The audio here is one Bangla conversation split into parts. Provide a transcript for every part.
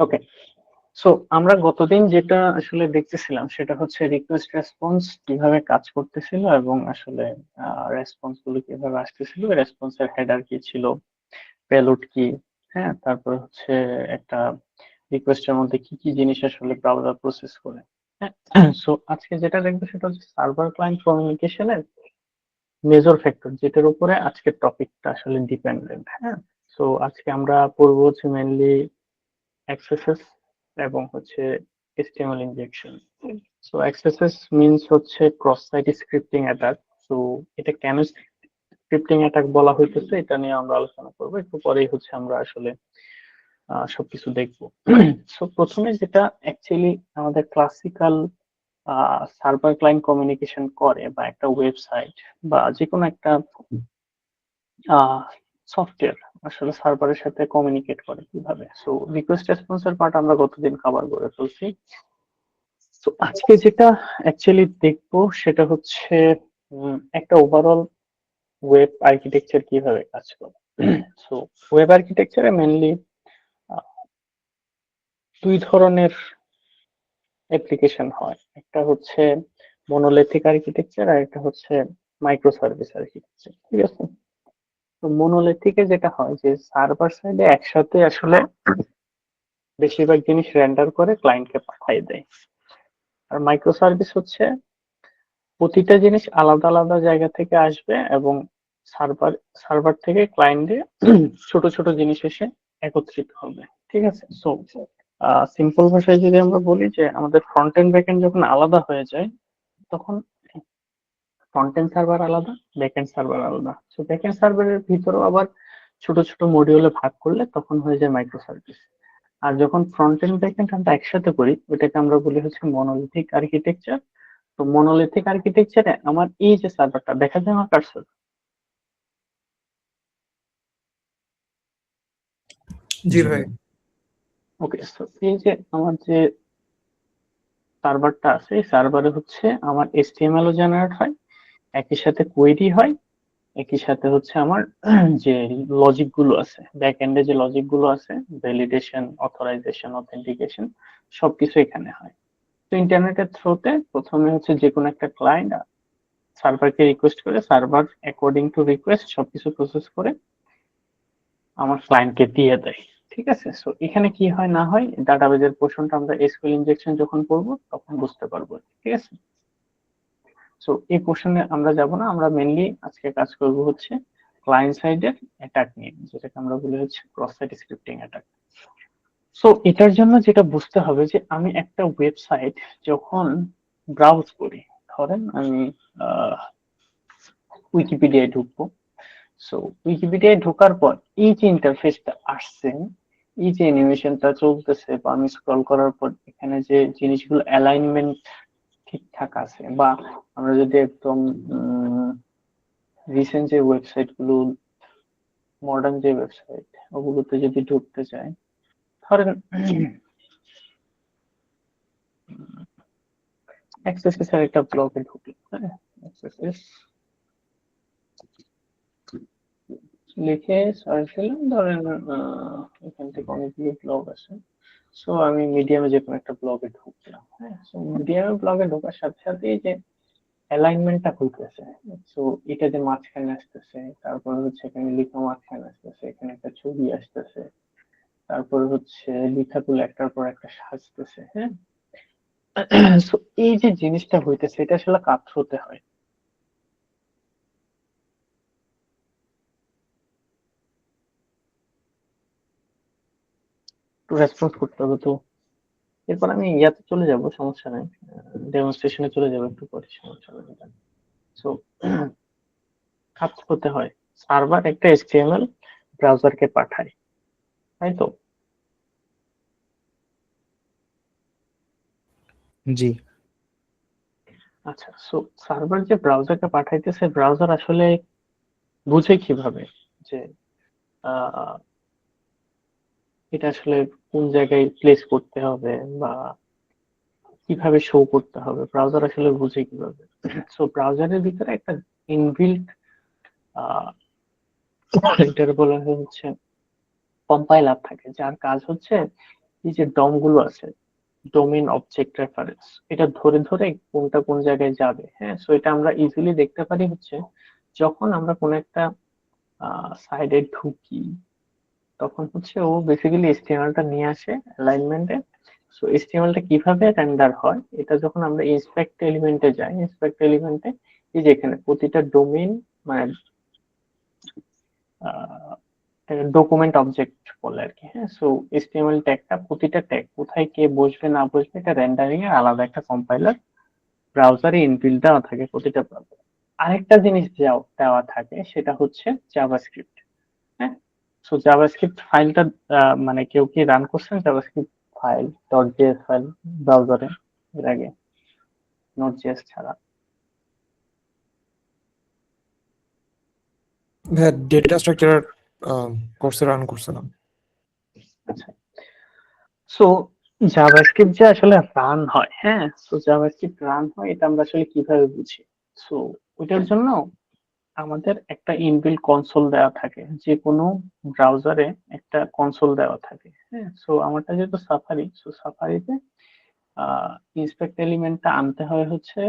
ওকে, সো আমরা গতদিন যেটা আসলে দেখতেছিলাম সেটা হচ্ছে রিকোয়েস্ট রেসপন্স কিভাবে কাজ করতেছিল এবং আসলে রেসপন্স গুলো কিভাবে আসতেছিল, রেসপন্সের হেডার কি ছিল, পেলোড কি, হ্যাঁ, তারপর হচ্ছে একটা রিকোয়েস্টের মধ্যে কি কি জিনিস আসলে ব্রাউজার প্রসেস করে। হ্যাঁ, সো আজকে যেটা দেখবো সেটা হচ্ছে সার্ভার ক্লায়েন্ট কমিউনিকেশনের মেজর ফ্যাক্টর, যেটার উপরে আজকের টপিকটা আসলে ডিপেন্ডেন্ট। হ্যাঁ, সো আজকে আমরা পড়বো হচ্ছে মেইনলি এক্সএসএস এবং হচ্ছে HTML injection. So XSS means হচ্ছে cross site scripting attack. So এটা কেন স্ক্রিপ্টিং অ্যাটাক বলা হইতেছে এটা নিয়ে আমরা আলোচনা করবো, একটু পরেই হচ্ছে আমরা আসলে সবকিছু দেখবো। সো প্রথমে যেটা অ্যাকচুয়ালি আমাদের ক্লাসিক্যাল সার্ভার ক্লায়েন্ট কমিউনিকেশন করে, বা একটা ওয়েবসাইট বা যে কোনো একটা সফটওয়্যার আসলে সার্ভারের সাথে কমিউনিকেট করে কিভাবে। সো রিকোয়েস্ট রেসপন্সের পার্ট আমরা গতদিন কভার করে ফেলছি। তো আজকে যেটা অ্যাকচুয়ালি দেখবো সেটা হচ্ছে একটা ওভারঅল ওয়েব আর্কিটেকচার কিভাবে কাজ করে। সো ওয়েব আর্কিটেকচারে মেনলি দুই ধরনের অ্যাপ্লিকেশন হয়, একটা হচ্ছে মনোলিথিক আর্কিটেকচার আর একটা হচ্ছে মাইক্রো সার্ভিস আর্কিটেকচার, ঠিক আছে। তো মনোলিথিকে যেটা হয় যে সার্ভার সাইডে একসাথে আসলে বেশিরভাগ জিনিস রেন্ডার করে ক্লায়েন্টকে পাঠিয়ে দেয়। আর মাইক্রো সার্ভিস হচ্ছে প্রতিটা জিনিস আলাদা আলাদা জায়গা থেকে আসবে এবং সার্ভার সার্ভার থেকে ক্লায়েন্টে ছোট ছোট জিনিস এসে একত্রিত হবে, ঠিক আছে। সো সিম্পল ভাষায় যদি আমরা বলি যে আমাদের ফ্রন্ট এন্ড ব্যাক এন্ড যখন আলাদা হয়ে যায়, তখন ফ্রন্ট এন্ড সার্ভার আলাদা, ব্যাক এন্ড সার্ভার আলাদা। সো ব্যাক এন্ড সার্ভারের ভিতরেও আবার ছোট ছোট মডিউলে ভাগ করলে তখন হয়ে যায় মাইক্রো সার্ভিস। আর যখন ফ্রন্ট এন্ড ব্যাক এন্ড আমরা একসাথে করি ওইটাকে আমরা বলি হচ্ছে মনোলিথিক আর্কিটেকচার। তো মনোলিথিক আর্কিটেকচারে আমার এই যে সার্ভারটা দেখা যায় আমার কার্সর, জি ভাই। ওকে। সো এই যে আমার যে সার্ভারটা আছে এই সার্ভারে হচ্ছে আমার HTML ও জেনারেট হয়, একই সাথে কোয়েরি হয়, একই সাথে হচ্ছে আমার যে লজিক গুলো আছে, ব্যাক এন্ডে যে লজিক গুলো আছে, ভ্যালিডেশন, অথরাইজেশন, অথেন্টিকেশন, সবকিছু এখানে হয়। তো ইন্টারনেটের থ্রুতে প্রথমে হচ্ছে যে কোনো একটা ক্লায়েন্ট সার্ভারকে রিকোয়েস্ট করে, সার্ভার অ্যাকর্ডিং টু রিকোয়েস্ট সবকিছু প্রসেস করে আমার ক্লায়েন্টকে দিয়ে দেয়, ঠিক আছে। সো এখানে কি হয় না হয় ডাটাবেজের পোর্শনটা আমরা এসকিউএল ইনজেকশন যখন করবো তখন বুঝতে পারবো, ঠিক আছে। সো এই পোর্শনে আমরা যাব না, আমরা মেনলি আজকে কাজ করব হচ্ছে ক্লায়েন্ট সাইডের অ্যাটাক নিয়ে, যেটাকে আমরা বলি হচ্ছে cross site scripting attack. So এটার জন্য যেটা বুঝতে হবে যে আমি একটা ওয়েবসাইট যখন ব্রাউজ করি, ধরেন আমি উইকিপিডিয়ায় ঢুকবো। সো উইকিপিডিয়ায় ঢোকার পর এই যে ইন্টারফেসটা আসছে, এই যে অ্যানিমেশনটা চলতেছে বা আমি স্ক্রল করার পর এখানে যে জিনিসগুলো অ্যালাইনমেন্ট ঠিকঠাক আছে, বা আমরা যদি একদম রিসেন্ট যে ওয়েবসাইট গুলো, মডার্ন যে ওয়েবসাইট ওগুলোতে যদি ঢুকতে চাই, ধরেন এক্সএসএস এর একটা ব্লগে ঢুকলাম, হ্যাঁ, এক্সএসএস লিখে সার্চ দিলাম, ধরেন এখান থেকে অনেকগুলো ব্লগ আছে। সো আমি মিডিয়ামে যে কোনো একটা ব্লগে ঢুকলাম, হ্যাঁ। সো মিডিয়ামে ব্লগে ঢোকার সাথে সাথে যে অ্যালাইনমেন্টটা হইতেছে, সো এটা যে মাঝখানে আসতেছে, তারপর হচ্ছে এখানে লেখা মাঝখানে আসতেছে, এখানে একটা ছবি আসতেছে, তারপর হচ্ছে লেখাগুলো একটার পর একটা সাজতেছে, হ্যাঁ। সো এই যে জিনিসটা হইতেছে এটা আসলে কাজ হতে হয়, একটু রেসপন্স করতে হবে। তো এরপর আমি ইয়াতে চলে যাব, সমস্যা নাই, ডেমনস্ট্রেশনে চলে যাবো একটু পরে, সমস্যা নেই। সো কাজ হতে হয়, সার্ভার একটা HTML ব্রাউজারকে পাঠায়, তাই তো। জি আচ্ছা, সো সার্ভার যে ব্রাউজারকে পাঠাইতেছে, ব্রাউজার আসলে বুঝে কিভাবে যে আহ, এটা আসলে কোন জায়গায় প্লেস করতে হবে বা কিভাবে শো করতে হবে, ব্রাউজার আসলে বুঝে কিভাবে। সো ব্রাউজারের ভিতরে একটা ইনবিল্ট এটার বলা হচ্ছে কম্পাইলার থাকে, যার কাজ হচ্ছে এই যে ডম গুলো আছে, ডোমেইন অবজেক্ট রেফারেন্স, এটা ধরে ধরে কোনটা কোন জায়গায় যাবে। হ্যাঁ, সো এটা আমরা ইজিলি দেখতে পারি হচ্ছে যখন আমরা কোন একটা সাইডে ঢুকি, তখন হচ্ছে ও বেসিক্যালি HTML টা নিয়ে আসে অ্যালাইনমেন্টে। সো HTML টা কিভাবে রেন্ডার হয়, এটা যখন আমরা ইন্সপেক্ট এলিমেন্টে যাই, ইন্সপেক্ট এলিমেন্টে এই যে এখানে প্রতিটা ডোমেইন মানে ডকুমেন্ট অবজেক্ট বলে আর কি। হ্যাঁ, সো HTML ট্যাগটা, প্রতিটা ট্যাগ কোথায় কে বসবে না বসবে এটা রেন্ডারিং এর আলাদা একটা কম্পাইলার ব্রাউজারে ইনবিল্ট দেওয়া থাকে প্রতিটা ব্রাউজারে। আরেকটা জিনিস দেওয়া থাকে সেটা হচ্ছে জাভাস্ক্রিপ্ট। হ্যাঁ, সো জাভাস্ক্রিপ্ট ফাইলটা মানে কেউ কি রান করছেন JavaScript file dot JS file ব্রাউজারে এর আগে, নোট জেএস ছাড়া? হ্যাঁ, ডেটা স্ট্রাকচার কোর্সে রান করছিলাম। আচ্ছা, সো জাভাস্ক্রিপ্ট যে আসলে রান হয়, হ্যাঁ, সো জাভাস্ক্রিপ্ট রান হয় এটা আমরা আসলে কিভাবে বুঝি? সো ওইটার জন্য আমাদের একটা ইনবিল্ট কনসোল দেওয়া থাকে, যে কোনো ব্রাউজারে একটা কনসোল দেওয়া থাকে। হ্যাঁ, সো আমারটা যেহেতু সাফারি, সো সাফারিতে ইন্সপেক্ট এলিমেন্টটা আনতে হয় হচ্ছে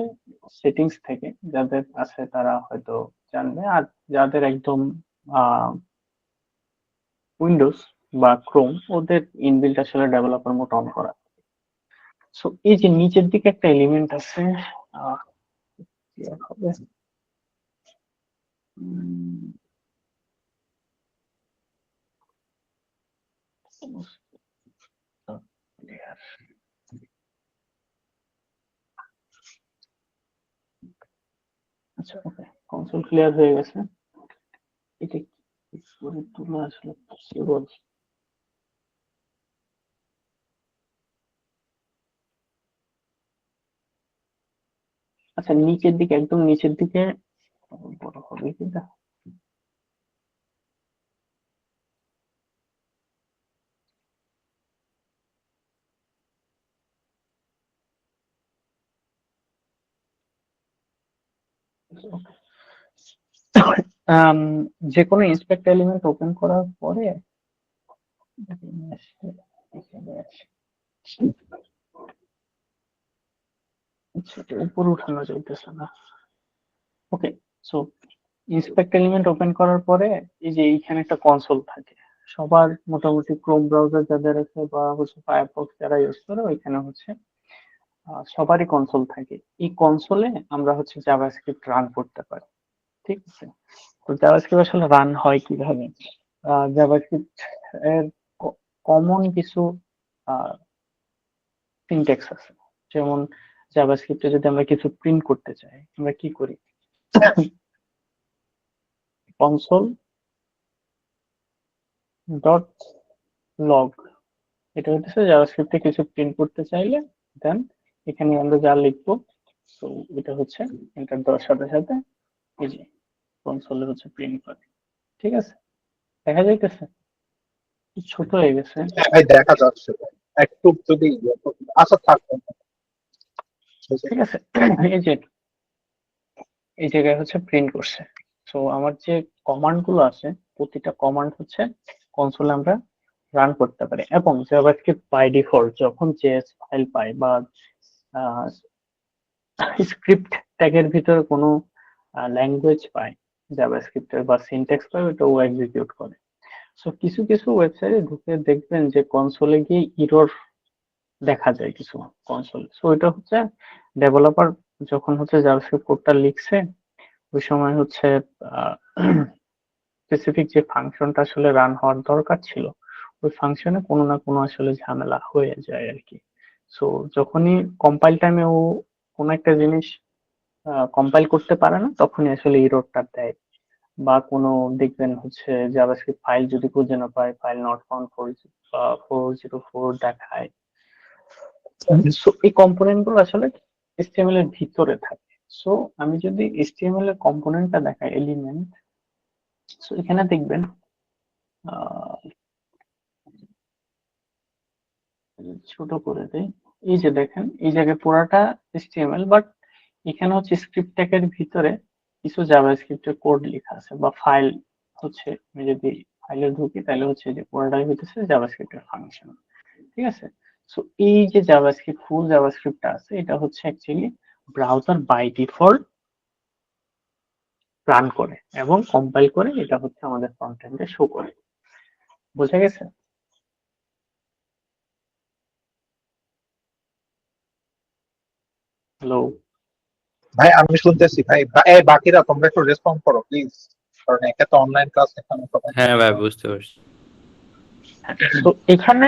সেটিংস থেকে, যাদের আছে তারা হয়তো জানবে, আর যাদের একদম উইন্ডোজ বা ক্রোম, ওদের ইনবিল্ট আসলে ডেভেলপার মোড অন করা। সো এই যে নিচের দিকে একটা এলিমেন্ট আছে, আহ, কি আর হবে, উম, আচ্ছা, ওকে, কনসোল ক্লিয়ার হয়ে গেছে। এটা কি করে তোলা আসলে পসিবল? আচ্ছা, নিচের দিকে, একদম নিচের দিকে বড় হবে কিনা? যে কোনো ইন্সপেক্ট এলিমেন্ট ওপেন করার পরে এখানে আসে, এখানে আসে। আচ্ছা, এটা উপরে উঠানো যাইতেছে না। ওকে, সো ইন্সপেক্ট এলিমেন্ট ওপেন করার পরে এই যে এইখানে একটা কনসোল থাকে। সবার মোটামুটি ক্রোম ব্রাউজার যাদের আছে বা হচ্ছে ফায়ারফক্স যারা ইউজ করে, ওইখানে হচ্ছে সবারই কনসোল থাকে। এই কনসোলে আমরা হচ্ছে জাভাস্ক্রিপ্ট রান করতে পারি। ঠিক আছে, তো জাভাস্ক্রিপ্ট আসলে রান হয় কিভাবে? জাভাস্ক্রিপ্ট এর কমন কিছু সিনট্যাক্স আছে। যেমন জাভাস্ক্রিপ্টে যদি আমরা কিছু প্রিন্ট করতে চাই, আমরা কি করি? কনসোল ডট লগ, এটা হচ্ছে জাভাস্ক্রিপ্টে কিছু প্রিন্ট করতে চাইলে দেন এখানে আমরা যা লিখবো, তো এটা হচ্ছে এন্টার দেওয়ার সাথে সাথে এই যে কনসোলে হচ্ছে প্রিন্ট করে। ঠিক আছে, দেখা যাইতেছে ছোট হয়ে গেছে। হ্যাঁ ভাই, দেখা যাচ্ছে ভাই। একটু যদি আশা থাকতো। ঠিক আছে, এই যে এই জায়গায় হচ্ছে প্রিন্ট করছে। সো আমার যে কমান্ড গুলো আছে, প্রতিটা কমান্ড হচ্ছে কনসোলে আমরা রান করতে পারি। এবং জাভাস্ক্রিপ্ট বাই ডিফল্ট যখন জেএস ফাইল পাই বা স্ক্রিপ্ট ট্যাগের ভিতরে কোনো ল্যাঙ্গুয়েজ পাই, জাভাস্ক্রিপ্টের বা সিনট্যাক্স পাই, ওটা ও এক্সিকিউট করে। সো কিছু কিছু ওয়েবসাইটে ঢুকে দেখবেন যে কনসোলে গিয়ে ইরর দেখা যায় কিছু কনসোল। সো এটা হচ্ছে ডেভেলপার যখন হচ্ছে জাভাস্ক্রিপ্ট কোডটা লিখছে, ওই সময় হচ্ছে স্পেসিফিক যে ফাংশনটা আসলে রান হওয়ার দরকার ছিল, ওই ফাংশনে কোনো না কোনো আসলে ঝামেলা হয়ে যায় আর কি। সো যখনই কম্পাইল টাইমে ও কোনো একটা জিনিস কম্পাইল করতে পারে না, তখনই আসলে ইররটা দেয়। বা কোনো দেখবেন হচ্ছে জাভাস্ক্রিপ্ট ফাইল যদি খুঁজে না পায়, ফাইল নট ফাউন্ড 404 দেখায়। সো এই কম্পোনেন্ট গুলো আসলে HTML এর ভিতরে থাকে। সো আমি যদি HTML এর কম্পোনেন্টটা দেখাই, এলিমেন্ট, সো এখানে দেখবেন আহ, ছোট করে দেই। এই যে দেখেন এই জায়গায় পুরাটা HTML, বাট এখানে হচ্ছে স্ক্রিপ্ট ট্যাগের ভিতরে কিছু জাভাস্ক্রিপ্টের কোড লেখা আছে বা ফাইল হচ্ছে। আমি যদি ফাইলে ঢুকি তাহলে হচ্ছে যে পুরোটাই হইতেছে জাভাস্ক্রিপ্টের ফাংশন। ঠিক আছে? সো এই যে জাভাস্ক্রিপ্ট ফুল জাভাস্ক্রিপ্টটা আছে এটা হচ্ছে actually browser by default run করে এবং কম্পাইল করে এটা হচ্ছে আমাদের ফ্রন্ট এন্ডে শো করে। বোঝা গেছে? হ্যালো? ভাই আমি শুনতেছি ভাই, এই বাকিরা তোমরা একটু রেসপন্ড করো প্লিজ, কারণ একে তো অনলাইন ক্লাস এখানে সবাই। হ্যাঁ ভাই বুঝতে পারছি। তো এখানে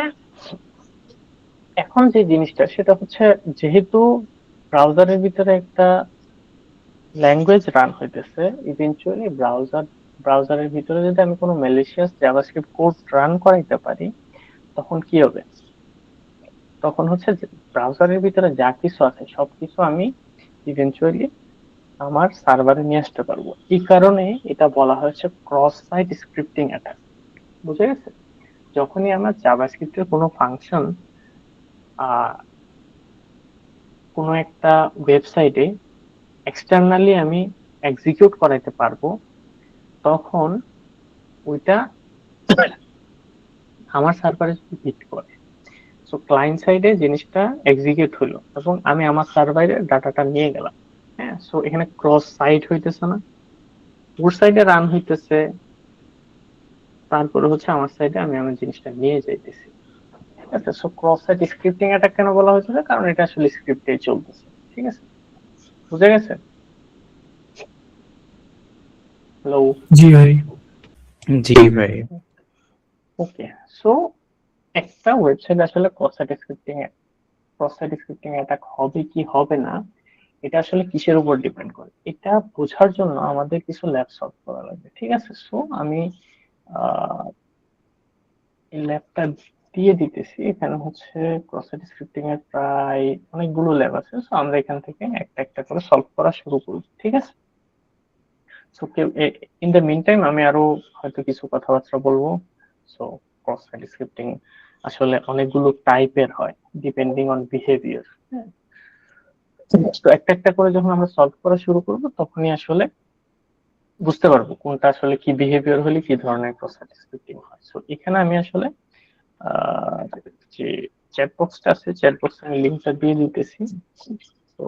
এখন যে জিনিসটা সেটা হচ্ছে যেহেতু ব্রাউজারের ভিতরে একটা ল্যাঙ্গুয়েজ রান হইতেছে, ইভেনচুয়ালি ব্রাউজারের ভিতরে যদি আমি কোনো ম্যালিশিয়াস জাভাস্ক্রিপ্ট কোড রান করাইতে পারি তখন কি হবে? তখন হচ্ছে ব্রাউজারের ভিতরে যা কিছু আছে সবকিছু আমি ইভেনচুয়ালি আমার সার্ভারে নিয়ে আসতে পারবো। এই কারণে এটা বলা হয়েছে ক্রস সাইট স্ক্রিপ্টিং অ্যাটাক। বুঝে গেছে? যখনই আমার জাভাস্ক্রিপ্টের কোনো ফাংশন কোনো একটা ওয়েবসাইটে এক্সটার্নালি আমি এক্সিকিউট করাইতে পারবো, তখন ওইটা আমার সার্ভারে যদি হিট করে, সো ক্লায়েন্ট সাইডে জিনিসটা এক্সিকিউট হলো এবং আমি আমার সার্ভারে ডাটাটা নিয়ে গেলাম। হ্যাঁ, সো এখানে ক্রস সাইট হইতেছে না, ওর সাইডে রান হইতেছে, তারপরে হচ্ছে আমার সাইডে আমি আমার জিনিসটা নিয়ে যাইতেছি। ঠিক আছে? সো ক্রস সাইট স্ক্রিপ্টিং এটা কেন বলা হয়েছে? কারণ এটা আসলে স্ক্রিপ্টেই চলতেছে। ঠিক আছে? বুঝে গেছে? হ্যালো? জি ভাই। জি ভাই। ওকে, সো একটা ওয়েবসাইট আসলে ক্রস সাইট স্ক্রিপ্টিং অ্যাটাক হবে কি হবে না, এটা আসলে কিসের উপর ডিপেন্ড করে? এটা বোঝার জন্য আমাদের কিছু ল্যাব সলভ করা লাগবে। ঠিক আছে? সো আমি এই ল্যাবটা দিয়ে দিতেছি। এখানে হচ্ছে ক্রস সাইট স্ক্রিপ্টিং এর প্রায় অনেকগুলো ল্যাব আছে, সো আমরা এখান থেকে একটা একটা করে সলভ করা শুরু করব। ঠিক আছে? So in the mean time আমি আরো হয়তো কিছু কথাবার্তা বলবো। সো ক্রস সাইট স্ক্রিপ্টিং আসলে অনেকগুলো টাইপের হয় ডিপেন্ডিং অন বিহেভিয়ার। তো একটা একটা করে যখন আমরা সলভ করা শুরু করব তখনই আসলে বুঝতে পারবো কোনটা আসলে কি বিহেভিয়ার হলে কি ধরনের ক্রস সাইট স্ক্রিপ্টিং হয়। সো এখানে আমি আসলে যে চ্যাট বক্সটা আছে, চ্যাট বক্সে আমি লিঙ্কটা দিয়ে দিতেছি। তো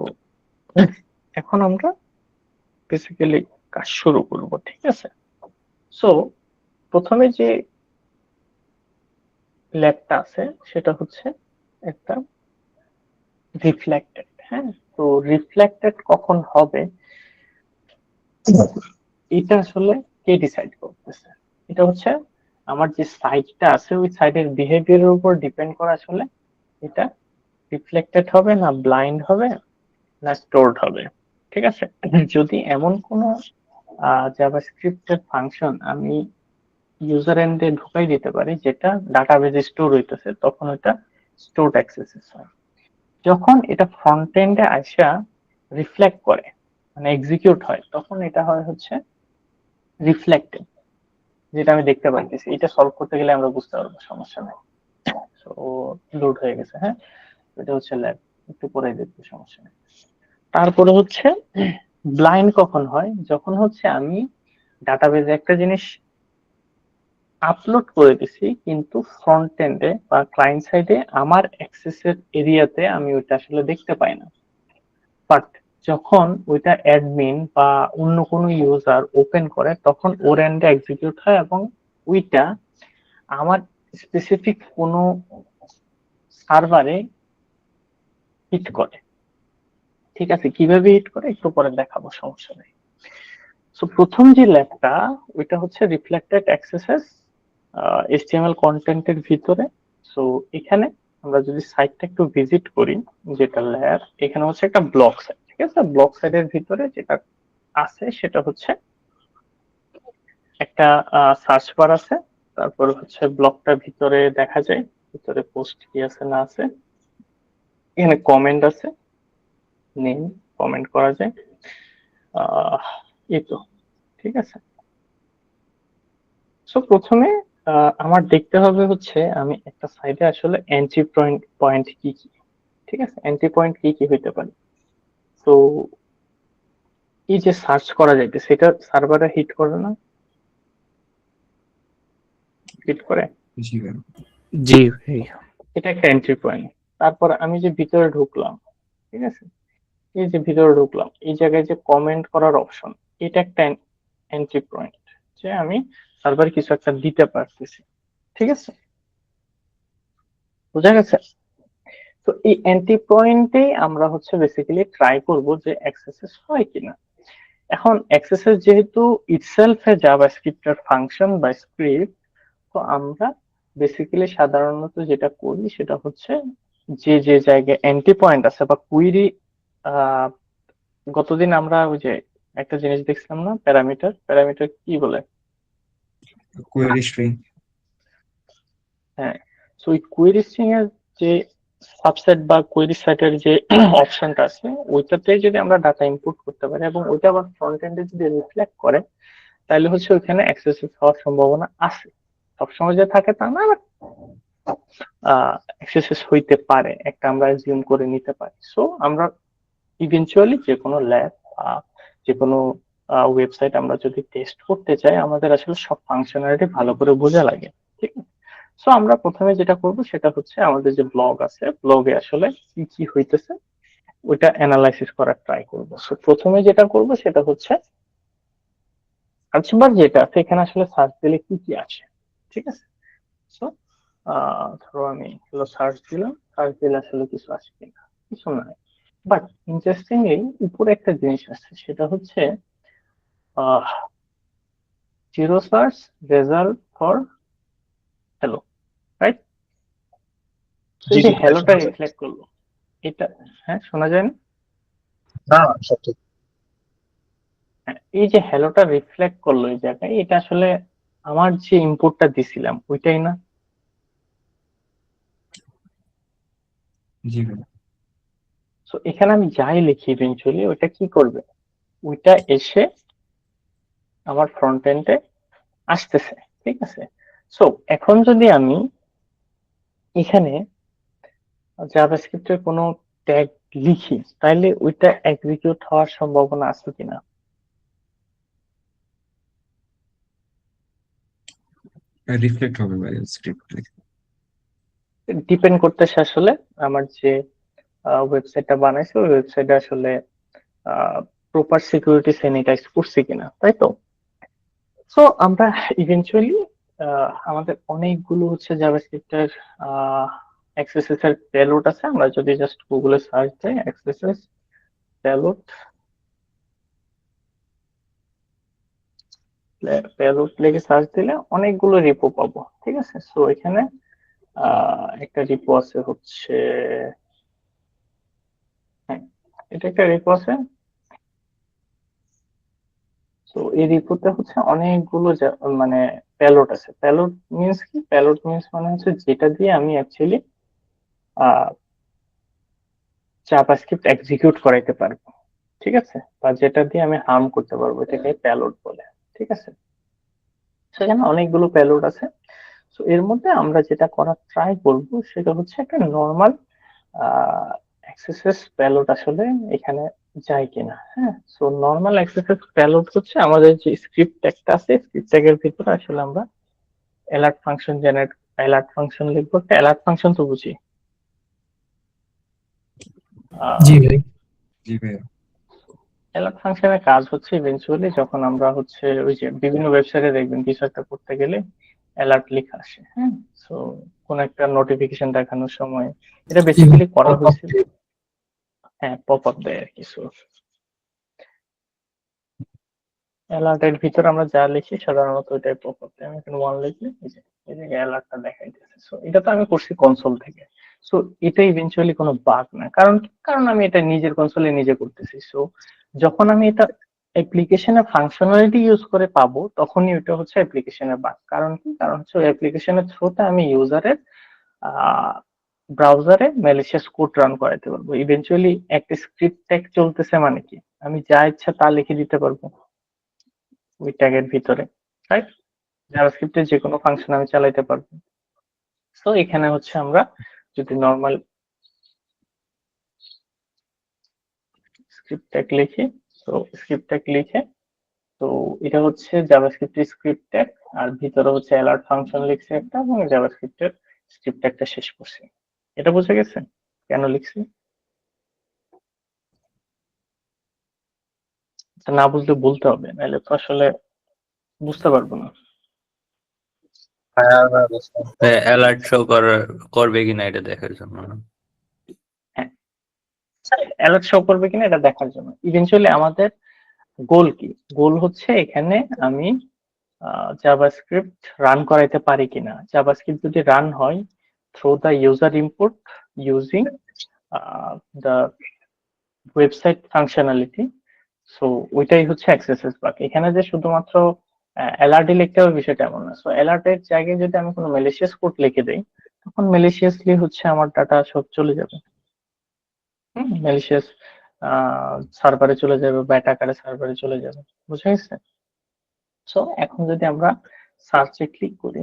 এখন আমরা বেসিক্যালি কাজ শুরু করব। ঠিক আছে? সো প্রথমে যে ল্যাবটা আছে সেটা হচ্ছে একটা রিফ্লেক্টেড। হ্যাঁ, তো রিফ্লেক্টেড কখন হবে এটা আসলে কে ডিসাইড করতেছে? এটা হচ্ছে আমার যে সাইটটা আছে ওই সাইটের বিহেভিয়ারের উপর ডিপেন্ড করে আসলে এটা রিফ্লেক্টেড হবে না ব্লাইন্ড হবে না স্টোরড হবে। ঠিক আছে? যদি এমন কোনো জাভাস্ক্রিপ্টের ফাংশন আমি ইউজার এন্ডে ঢুকাই দিতে পারি যেটা ডাটাবেজে স্টোর হইতেছে, তখন ওটা স্টোরড অ্যাক্সেসেস হয়। যখন এটা ফ্রন্ট এন্ডে আসা রিফ্লেক্ট করে মানে এক্সিকিউট হয়, তখন এটা হয় হচ্ছে রিফ্লেক্টেড, যেটা আমি দেখতে পাইতেছি। এটা সলভ করতে গেলে আমরা বুঝতে পারবো, সমস্যা নেই। তো লোড হয়ে গেছে। হ্যাঁ, এটা হচ্ছে ল্যাব, একটু পরে দেখবো, সমস্যা নেই। তারপরে হচ্ছে ব্লাইন্ড কখন হয়? যখন হচ্ছে আমি ডাটাবেজে একটা জিনিস আপলোড করে দিছি কিন্তু ফ্রন্ট এন্ডে বা ক্লায়েন্ট সাইডে আমার অ্যাক্সেসের এরিয়াতে আমি ওইটা আসলে দেখতে পাই না, বাট যখন ওইটা অ্যাডমিন বা অন্য কোনো ইউজার ওপেন করে তখন ওর এন্ডে এক্সিকিউট হয় এবং ওইটা আমার স্পেসিফিক কোনো সার্ভারে হিট করে। ঠিক আছে? কিভাবে হিট করে একটু পরে দেখাবো, সমস্যা নেই। সো প্রথম যে ল্যাবটা ওইটা হচ্ছে রিফ্লেক্টেড অ্যাক্সেসেস এইচটিএমএল কন্টেন্টের ভিতরে। সো এখানে আমরা যদি সাইটটা একটু ভিজিট করি, যেটা ল্যাব, এখানে হচ্ছে একটা ব্লক সাইট। ঠিক আছে? ব্লক সাইটের ভিতরে যেটা আছে সেটা হচ্ছে একটা সার্চ বার আছে, তারপর হচ্ছে ব্লকটার ভিতরে দেখা যায় ভিতরে পোস্ট কি আছে না আছে, এখানে কমেন্ট আছে, নেম কমেন্ট করা যায়, এই তো। ঠিক আছে? সো প্রথমে আমার দেখতে হবে হচ্ছে আমি একটা সাইডে আসলে এন্ট্রি পয়েন্ট কি কি। ঠিক আছে? এন্ট্রি পয়েন্ট কি কি হইতে পারে? তো এই যে সার্চ করা যাইতে সেটা সার্ভারে হিট করে না? হিট করে? জি ভাই। জি ভাই। এটা একটা এন্ট্রি পয়েন্ট। তারপর আমি যে ভিতরে ঢুকলাম, ঠিক আছে, এই যে ভিতরে ঢুকলাম, এই জায়গায় যে কমেন্ট করার অপশন, এটা একটা এন্ট্রি পয়েন্ট, যে আমি সার্ভারে কিছু একটা দিতে পারতেছি। ঠিক আছে, বোঝা গেছে? তো এই এন্ট্রি পয়েন্টেই আমরা হচ্ছে বেসিক্যালি ট্রাই করব যে এক্সেসেস হয় কিনা। এখন এক্সেসেস যেহেতু ইটসেলফ এ জাভাস্ক্রিপ্টের ফাংশন বা স্ক্রিপ্ট, তো আমরা বেসিক্যালি সাধারণত যেটা করি সেটা হচ্ছে যে যে জায়গায় এন্ট্রি পয়েন্ট আছে বা কুইরি, গতদিন আমরা ওই যে একটা জিনিস দেখছিলাম না, প্যারামিটার, প্যারামিটার কি বলে? Query string. হ্যাঁ, তো ওই কুয়েরি স্ট্রিং এর যে সাবসেট বা কোয়েরি সেটের যে অপশনটা আছে, ওইটাতে যদি আমরা ডাটা ইনপুট করতে পারি এবং ওইটা আবার ফ্রন্ট এন্ডে যদি রিফ্লেক্ট করে, তাহলে হচ্ছে ওইখানে অ্যাক্সেস হওয়ার সম্ভাবনা আছে। সবসময় যে থাকে তা না, অ্যাক্সেস হইতে পারে, একটা আমরা অ্যাজিউম করে নিতে পারি। সো আমরা ইভেনচুয়ালি যে কোনো ল্যাব বা যে কোনো ওয়েবসাইট আমরা যদি টেস্ট করতে চাই, আমাদের আসলে সব ফাংশনালিটি ভালো করে বোঝা লাগে। ঠিক আছে, সো আমরা প্রথমে যেটা করব সেটা হচ্ছে আমাদের যে ব্লগ আছে, ব্লগে আসলে কি কি হইতেছে ওইটা অ্যানালাইসিস করার ট্রাই করব। সো প্রথমে যেটা করব সেটা হচ্ছে সার্চ বার যেটা আছে, এখানে আসলে সার্চ দিলে কি কি আছে। ঠিক আছে, সো ধরো আমি হলো সার্চ দিলাম, সার্চ দিলে আসলে কিছু আসে কিনা, কিছু নাই। বাট ইন্টারেস্টিংলি উপরে একটা জিনিস আছে, সেটা হচ্ছে zero search result for hello, right? জি এই যে জি ভাই, হ্যালোটা শোনা যায়। রিফ্লেক্ট করলো, এটা, হ্যাঁ শোনা যায় না? না না, সব ঠিক। হ্যাঁ, এই যে হ্যালোটা রিফ্লেক্ট করলো এই জায়গায়, এটা আসলে আমার যে ইনপুটটা দিছিলাম ওইটাই না? জি ভাই। সো এখানে আমি যাই লিখি ইভেনচুয়ালি ওইটা কি করবে, ওইটা এসে আমার ফ্রন্ট এন্ডে আসতেছে। ঠিক আছে, সো এখন যদি আমি এখানে জাভাস্ক্রিপ্টের কোনো ট্যাগ লিখি, তাহলে ওইটা এক্সিকিউট হওয়ার সম্ভাবনা আছে কিনা? রিফ্লেক্ট হবে ভাই স্ক্রিপ্ট লিখে। ডিপেন্ড করতেছে আসলে আমার যে ওয়েবসাইটটা বানাইছে ওই ওয়েবসাইটে আসলে প্রপার সিকিউরিটি স্যানিটাইজ করছে কিনা, তাই তো? সো আমরা ইভেনচুয়ালি আমাদের অনেকগুলো হচ্ছে জাভাস্ক্রিপ্টের এক্সএসএস এর পেলোড আছে। আমরা যদি জাস্ট গুগলে সার্চ দিই এক্সএসএস পেলোড, পেলোড লিখে সার্চ দিলে অনেকগুলো রিপো পাবো। ঠিক আছে, সো এখানে একটা রিপো আছে হচ্ছে, হ্যাঁ এটা একটা রিপো আছে। তো এই রিপোতে হচ্ছে অনেকগুলো মানে পেলোড আছে। পেলোড মিন্স কি? পেলোড মিন্স মানে হচ্ছে যেটা দিয়ে আমি অ্যাকচুয়ালি জাভাস্ক্রিপ্ট এক্সিকিউট করাইতে পারবো। ঠিক আছে, বা যেটা দিয়ে আমি হার্ম করতে পারবো, এটাকে পেলোড বলে। ঠিক আছে, সেখানে অনেকগুলো পেলোড আছে। তো এর মধ্যে আমরা যেটা করার ট্রাই করব সেটা হচ্ছে একটা নর্মাল এক্সএসএস পেলোড আসলে এখানে যায় কিনা। হ্যাঁ, সো নর্মাল এক্সএসএস পেলোড হচ্ছে আমাদের যে স্ক্রিপ্ট ট্যাগটা আছে, স্ক্রিপ্ট ট্যাগের ভিতরে আসলে আমরা alert function generate, alert function লিখবো। একটা অ্যালার্ট ফাংশন তো বুঝি। জি ভাই। জি ভাই। অ্যালার্ট ফাংশনের কাজ হচ্ছে ইভেন্চুয়ালি যখন আমরা হচ্ছে ওই যে বিভিন্ন ওয়েবসাইটে দেখবেন কিছু একটা করতে গেলে অ্যালার্ট লেখা আসে। হ্যাঁ, সো কোন একটা নোটিফিকেশন দেখানোর সময় এটা বেসিক্যালি করা হয়েছিল। হ্যাঁ, পপ আপ দেয় আর কিছু। অ্যালার্টের ভিতরে আমরা যা লিখি সাধারণত ওইটাই পপ আপ দেয়। আমি এখানে ওয়ান লিখলে এই যে অ্যালার্টটা দেখাই দিচ্ছে। সো এটা তো আমি করছি কনসোল থেকে। সো এটা ইভেন্চুয়ালি কোনো বাগ না, কারণ কি? কারণ আমি এটা নিজের কনসোলে নিজে করতেছি। সো যখন আমি এটা অ্যাপ্লিকেশনের ফাংশনালিটি ইউজ করে পাবো, তখনই ওইটা হচ্ছে অ্যাপ্লিকেশনের বাগ। কারণ কি? কারণ হচ্ছে ওই অ্যাপ্লিকেশনের থ্রুতে আমি ইউজারের ব্রাউজারে ম্যালিশিয়াস কোড রান করাইতে পারবো। ইভেন্চুয়ালি একটা স্ক্রিপ্ট ট্যাগ চলতেছে মানে কি? আমি যা ইচ্ছা তা লিখে দিতে পারবো ওই ট্যাগের ভিতরে, রাইট? জাভাস্ক্রিপ্টের যে কোনো ফাংশন আমি চালাইতে পারবো। তো এখানে হচ্ছে আমরা যদি নর্মাল স্ক্রিপ্ট ট্যাগ লিখি, তো স্ক্রিপ্ট ট্যাগ লিখে, তো এটা হচ্ছে জাভাস্ক্রিপ্টের স্ক্রিপ্ট ট্যাগ, আর ভিতরে হচ্ছে অ্যালার্ট ফাংশন লিখছে একটা এবং জাভাস্ক্রিপ্টের স্ক্রিপ্ট ট্যাগটা শেষ করছি। এটা বুঝে গেছে কেন লিখছি? আচ্ছা, না বুঝলে বলতে হবে, নাহলে তো আসলে বুঝতে পারবো না। হ্যাঁ হ্যাঁ, রেসপন্স করো অ্যালার্ট শো করবে কিনা এটা দেখার জন্য না? হ্যাঁ, অ্যালার্ট শো করবে কিনা এটা দেখার জন্য। ইভেনচুয়ালি আমাদের গোল কি? গোল হচ্ছে এখানে আমি জাভাস্ক্রিপ্ট রান করাইতে পারি কিনা। জাভাস্ক্রিপ্ট যদি রান হয় through the user input using the website functionality, so ওইটাই হচ্ছে এক্সএসএস বাগ। এখানে যে শুধুমাত্র অ্যালার্টই লিখতে হবে বিষয়টা এমন না। সো অ্যালার্টের জায়গায় যদি আমি কোনো ম্যালিশিয়াস কোড লিখে দেই, তখন ম্যালিশিয়াসলি হচ্ছে আমার ডাটা সব চলে যাবে। ম্যালিশিয়াস সার্ভারে চলে যাবে বা অ্যাটাকারে সার্ভারে চলে যাবে। বুঝা গেছে? সো এখন যদি আমরা সার্চে ক্লিক করি,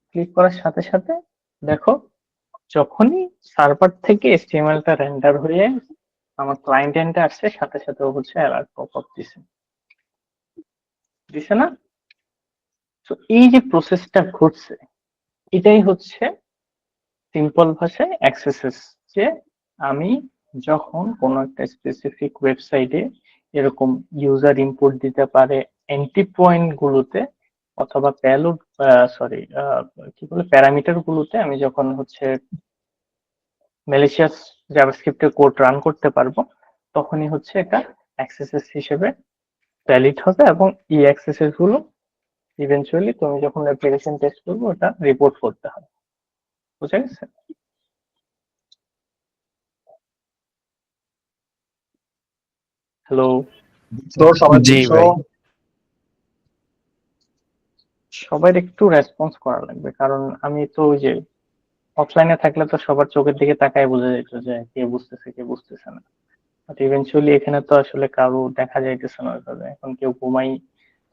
ক্লিক করার সাথে সাথে দেখো যখনই সার্ভার থেকে HTML টা রেন্ডার হয়ে আমার ক্লায়েন্ট এন্ডে আসছে, সাথে সাথে ও হচ্ছে অ্যালার্ট পপ আপ দিছে না? তো এই যে প্রসেসটা ঘটছে, এটাই হচ্ছে সিম্পল ভাষায় এক্সএসএস। যে আমি যখন কোনো একটা স্পেসিফিক ওয়েবসাইটে এরকম ইউজার ইনপুট দিতে পারে এন্ট্রি পয়েন্ট গুলোতে অথবা প্যালোড, সরি কি বলে, প্যারামিটার গুলোতে আমি যখন হচ্ছে ম্যালিশিয়াস জাভাস্ক্রিপ্টের কোড রান করতে পারবো, তখনই হচ্ছে এটা এক্সএসএস হিসেবে ভ্যালিড হবে, এবং এই এক্সএসএস গুলো ইভেনচুয়ালি তুমি যখন অ্যাপ্লিকেশন টেস্ট করবে ওটা রিপোর্ট করতে হবে। বুঝা গেছে? হ্যালো, তোর সবাই জি বুঝছো? ভাই। সবার একটু রেসপন্স করা লাগবে, কারণ আমি তো ওই যে অফলাইনে থাকলে তো সবার চোখের দিকে তাকায় বোঝা যেত যে কে বুঝতেছে কে বুঝতেছে না। বাট ইভেনচুয়ালি এখানে তো আসলে কারো দেখা যাইতেছে না ওইভাবে, এখন কেউ ঘুমাই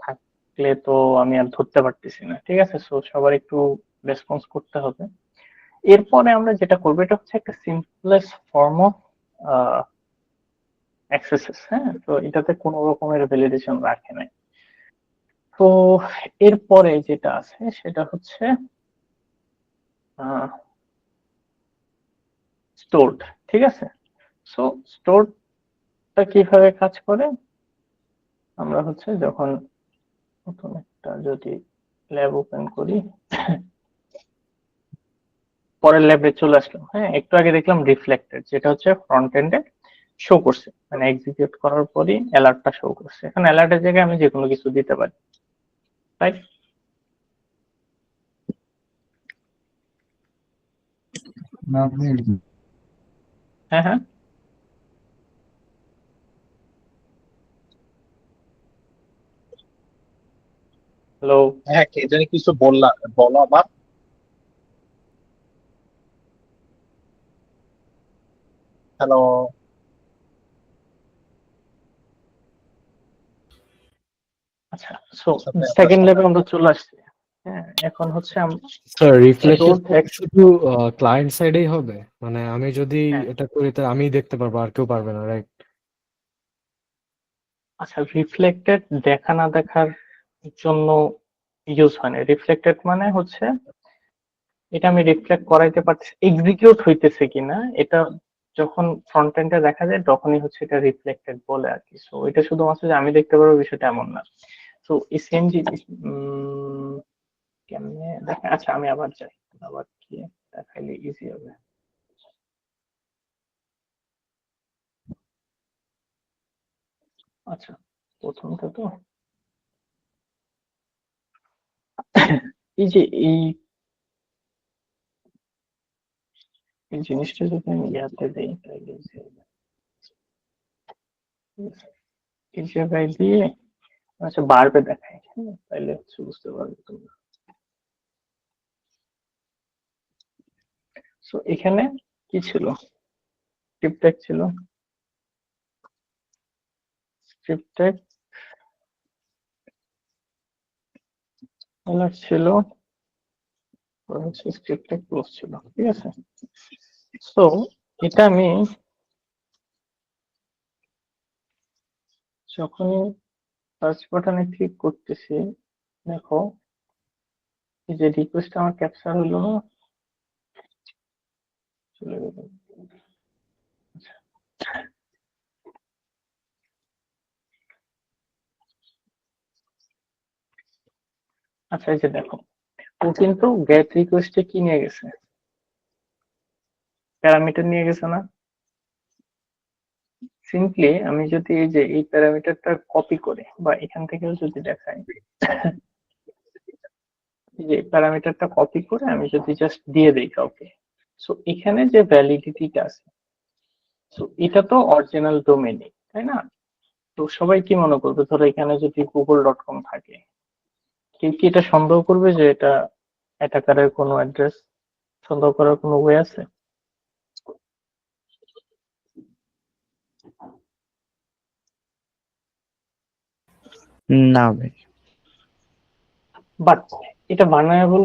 থাকলে তো আমি আর ধরতে পারতেছি না। ঠিক আছে, সো সবার একটু রেসপন্স করতে হবে। এরপরে আমরা যেটা করবো এটা হচ্ছে একটা সিম্পলেস্ট ফর্ম অফ অ্যাক্সেসেস। হ্যাঁ, তো এটাতে কোনো রকমের ভ্যালিডেশন রাখে নাই। তো এরপরে যেটা আছে সেটা হচ্ছে স্টোরড। ঠিক আছে, সো স্টোরটা কিভাবে কাজ করে, আমরা হচ্ছে যখন নতুন একটা যদি ল্যাব ওপেন করি, পরের ল্যাবে চলে আসলাম। হ্যাঁ, একটু আগে দেখলাম রিফ্লেক্টেড, যেটা হচ্ছে ফ্রন্ট এন্ডে শো করছে, মানে এক্সিকিউট করার পরই অ্যালার্টটা শো করছে। এখন অ্যালার্টের জায়গায় আমি যে কোনো কিছু দিতে পারি, রাইট? হ্যাঁ হ্যাঁ, হ্যালো। হ্যাঁ, কে জানি কিছু বললা, বলো আবার। হ্যালো। আচ্ছা, সো সাথে আমরা সেকেন্ড ল্যাবে সময় আমরা চলে আসছি। হ্যাঁ, এখন হচ্ছে স্যার রিফ্লেক্টেড স্টোর শুধু ক্লায়েন্ট সাইডেই হবে, মানে আমি যদি হ্যাঁ, এটা করি তাহলে আমি দেখতে পারবো আর কেউ পারবে না, রাইট? আচ্ছা, রিফ্লেক্টেড দেখা না দেখার জন্য ইউজ হয় না। রিফ্লেক্টেড মানে হচ্ছে এটা আমি রিফ্লেক্ট করাইতে পারতেছি এক্সিকিউট হইতেছে কিনা, এটা যখন ফ্রন্ট এন্ডে দেখা যায় তখনই হচ্ছে এটা রিফ্লেক্টেড বলে আর কি। সো এটা শুধুমাত্র যে আমি দেখতে পারবো বিষয়টা এমন না। তো এই সেম জিনিস কেমনে দেখা, আচ্ছা আমি আবার যাই, আবার কি দেখাইলে ইজি হবে। আচ্ছা, প্রথমটা তো এই যে এই জিনিসটা যদি আমি ইয়াতে দিই তাহলে easy হবে। এই জায়গায় দিয়ে আচ্ছা বারবে দেখাই, হ্যাঁ, তাইলে হচ্ছে বুঝতে পারবে তোমরা। সো এখানে কি ছিল, স্ক্রিপ্ট ট্যাগ ছিল, স্ক্রিপ্ট ট্যাগ অ্যালার্ট ছিল, আর হচ্ছে স্ক্রিপ্ট ট্যাগ ক্লোজ ছিল। ঠিক আছে, সো এটা আমি যখনই সার্চ বাটনে ক্লিক করতেছি, দেখো এই যে রিকোয়েস্ট আমার ক্যাপচার হলো না, চলে গেল। আচ্ছা এই যে দেখো, ও কিন্তু গেট রিকোয়েস্টে কি নিয়ে গেছে, প্যারামিটার নিয়ে গেছে না? সিম্পলি আমি যদি এই যে এই প্যারামিটারটা কপি করে বা এখান থেকেও যদি দেখাই, এই যে প্যারামিটারটা কপি করে আমি যদি জাস্ট দিয়ে দেই কাউকে, সো এখানে যে ভ্যালিডিটিটা আছে, সো এটা তো অরিজিনাল ডোমেইনে, তাই না? তো সবাই কি মনে করবে, ধরো এখানে যদি google.com থাকে, কেউ কি এটা সন্দেহ করবে যে এটা অ্যাটাকারের কোনো অ্যাড্রেস? সন্দেহ করার কোনো ওয়ে আছে? না ভাই। বাট এটা বানায়াবল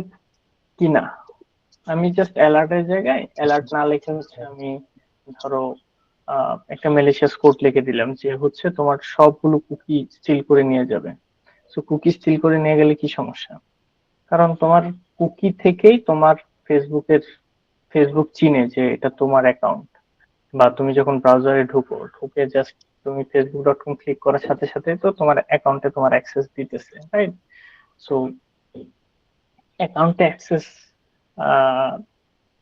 কিনা, আমি জাস্ট অ্যালার্টের জায়গায় অ্যালার্ট না লিখে হচ্ছে আমি ধরো একটা ম্যালিশিয়াস কোড লিখে দিলাম যে হচ্ছে তোমার সবগুলো কুকি স্টিল করে নিয়ে যাবে। সো কুকি স্টিল করে নিয়ে গেলে কি সমস্যা? কারণ তোমার কুকি থেকেই তোমার ফেসবুক চিনে যে এটা তোমার অ্যাকাউন্ট, বা তুমি যখন ব্রাউজারে ঢুকে জাস্ট তুমি facebook.com ক্লিক করার সাথে সাথে তো তোমার অ্যাকাউন্টে তোমার অ্যাক্সেস দিতেছে, রাইট? সো অ্যাকাউন্টে অ্যাক্সেস,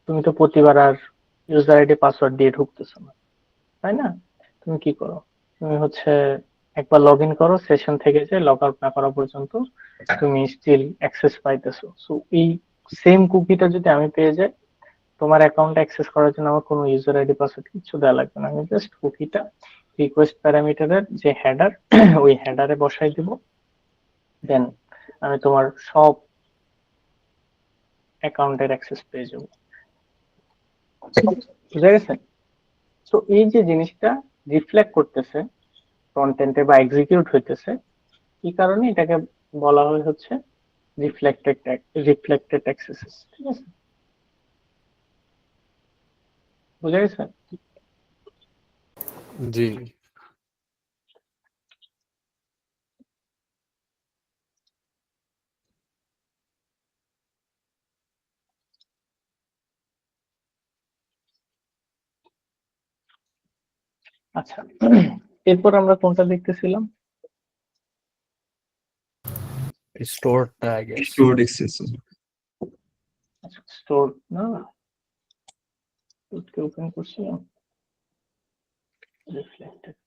তুমি তো প্রতিবার আর ইউজার আইডি পাসওয়ার্ড দিয়ে ঢুকতেছো না, তাই না? তুমি কি করো, তুমি হচ্ছে একবার লগ ইন করো, সেশন থেকে যে লগ আউট না করা পর্যন্ত তুমি স্টিল অ্যাক্সেস পাইতেছো। সো এই সেম কুকিটা যদি আমি পেয়ে যাই, তোমার অ্যাকাউন্ট অ্যাক্সেস করার জন্য আমার কোনো ইউজার আইডি পাসওয়ার্ড কিছু দেওয়া লাগবে না, আমি জাস্ট কুকিটা রিকোয়েস্ট প্যারামিটারের যে হেডার, ওই হেডারে বসাই দিব, দেন আমি তোমার সব অ্যাকাউন্টের অ্যাক্সেস পেয়ে যাবো। বুঝা গেছে? তো এই যে জিনিসটা রিফ্লেক্ট করতেছে ফ্রন্ট-এন্ডে বা এক্সিকিউট হইতেছে, কি কারণে এটাকে বলা হয় হচ্ছে রিফ্লেক্টেড অ্যাক্সেসেস। ঠিক আছে, বুঝা গেছে? জি। আচ্ছা, এরপর আমরা কোনটা দেখতেছিলাম? স্টোরটা আই গেস। Stored accesses. আচ্ছা, স্টোর না, স্টোরকে ওপেন করছিলাম, রিফ্লেক্টেড।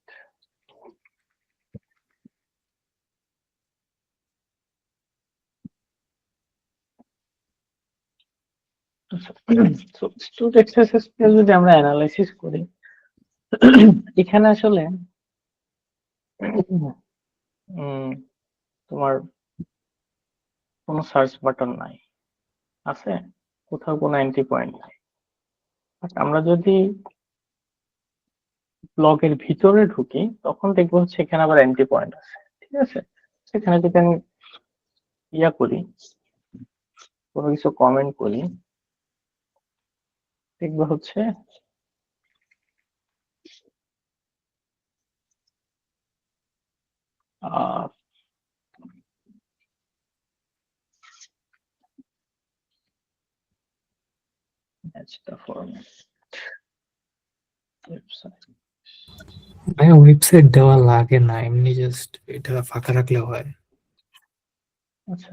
স্টোর অ্যাক্সেসেস যদি আমরা অ্যানালাইসিস করি, এখানে আসলে তোমার কোনো সার্চ বাটন নাই, আছে কোথাও কোনো এন্ট্রি পয়েন্ট নাই। বাট আমরা যদি ব্লগের ভিতরে ঢুকি তখন দেখবো হচ্ছে এখানে আবার এন্ট্রি পয়েন্ট আছে। ঠিক আছে, সেখানে যদি আমি ইয়া করি, কোনো কিছু কমেন্ট করি, দেখবো হচ্ছে আহ match the format website. ভাই ওয়েবসাইট দেওয়া লাগে না, এমনি জাস্ট এটা ফাঁকা রাখলে হয়। আচ্ছা,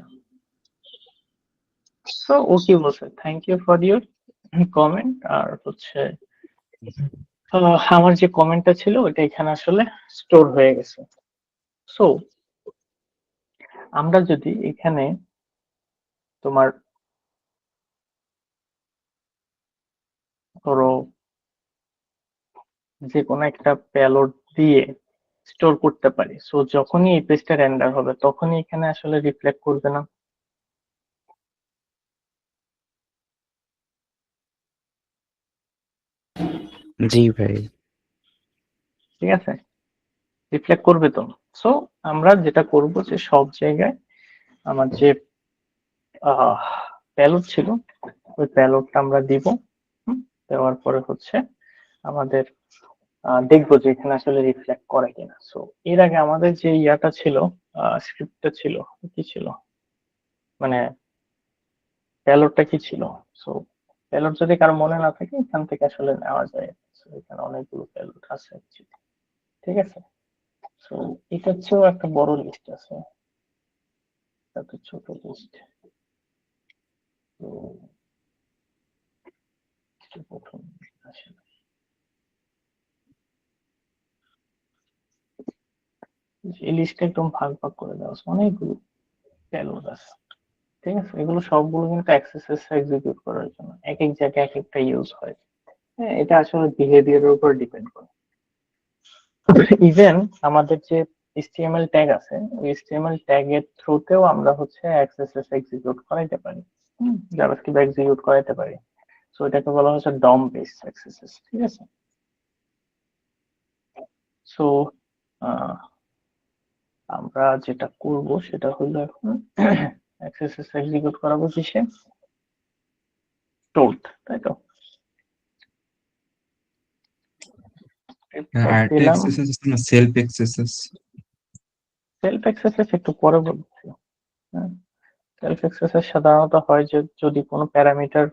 সো ও কি বলছে, thank you for your comment. আর হচ্ছে আমার যে কমেন্টটা ছিল ওটা এখানে আসলে স্টোর হয়ে গেছে। সো আমরা যদি এখানে তোমার ধরো যে কোনো একটা পেলোড দিয়ে স্টোর করতে পারি, সো যখনই এই পেজটা রেন্ডার হবে তখনই এখানে আসলে রিফ্লেক্ট করবে না। জি ভাই। ঠিক আছে, রিফ্লেক্ট করবে তো। সো আমরা যেটা করব যে সব জায়গায় আমার যে প্যালোড ছিল ওই প্যালোডটা আমরা দিব। দেওয়ার পরে হচ্ছে আমাদের দেখবো যে এখানে আসলে রিফ্লেক্ট করে কিনা। সো এর আগে আমাদের যে ইয়াটা ছিল, স্ক্রিপ্টটা ছিল, কি ছিল মানে প্যালোডটা কি ছিল? সো পেলোড যদি কারো মনে না থাকে এখান থেকে আসলে নেওয়া যায়। So, এখানে অনেকগুলো পেলোড আছে actually, ঠিক আছে। সো এটা হচ্ছেও একটা বড় লিস্ট আছে, এটা তো ছোট লিস্ট। তো প্রথম আসে না। এই লিস্টটা একদম ভাগ ভাগ করে দেওয়া আছে, অনেকগুলো পেলোড আছে, ঠিক আছে। এগুলো সবগুলো কিন্তু এক্সেসেস এক্সিকিউট করার জন্য এক এক জায়গায় এক একটা ইউজ হয়। হ্যাঁ, এটা আসলে বিহেভিয়ারের উপর ডিপেন্ড করে। ইভেন আমাদের যে HTML ট্যাগ আছে, ওই HTML ট্যাগের থ্রুতেও আমরা হচ্ছে এক্সেসেস এক্সিকিউট করাইতে পারি, জাভাস্ক্রিপ্ট এক্সিকিউট করাইতে পারি। সো এটাকে বলা হচ্ছে ডম বেসড এক্সেসেস, ঠিক আছে। সো আমরা যেটা করব সেটা হলো এখন এক্সেসেস এক্সিকিউট করাবো কিসে, টোট, তাই তো। আরেকটা দিলাম এক্সেসেস আছে না, সেলফ এক্সেসেস। সেলফ এক্সেসেস একটু পরে বলছি। সেলফ এক্সেসেস সাধারণত হয় যে যদি কোনো প্যারামিটার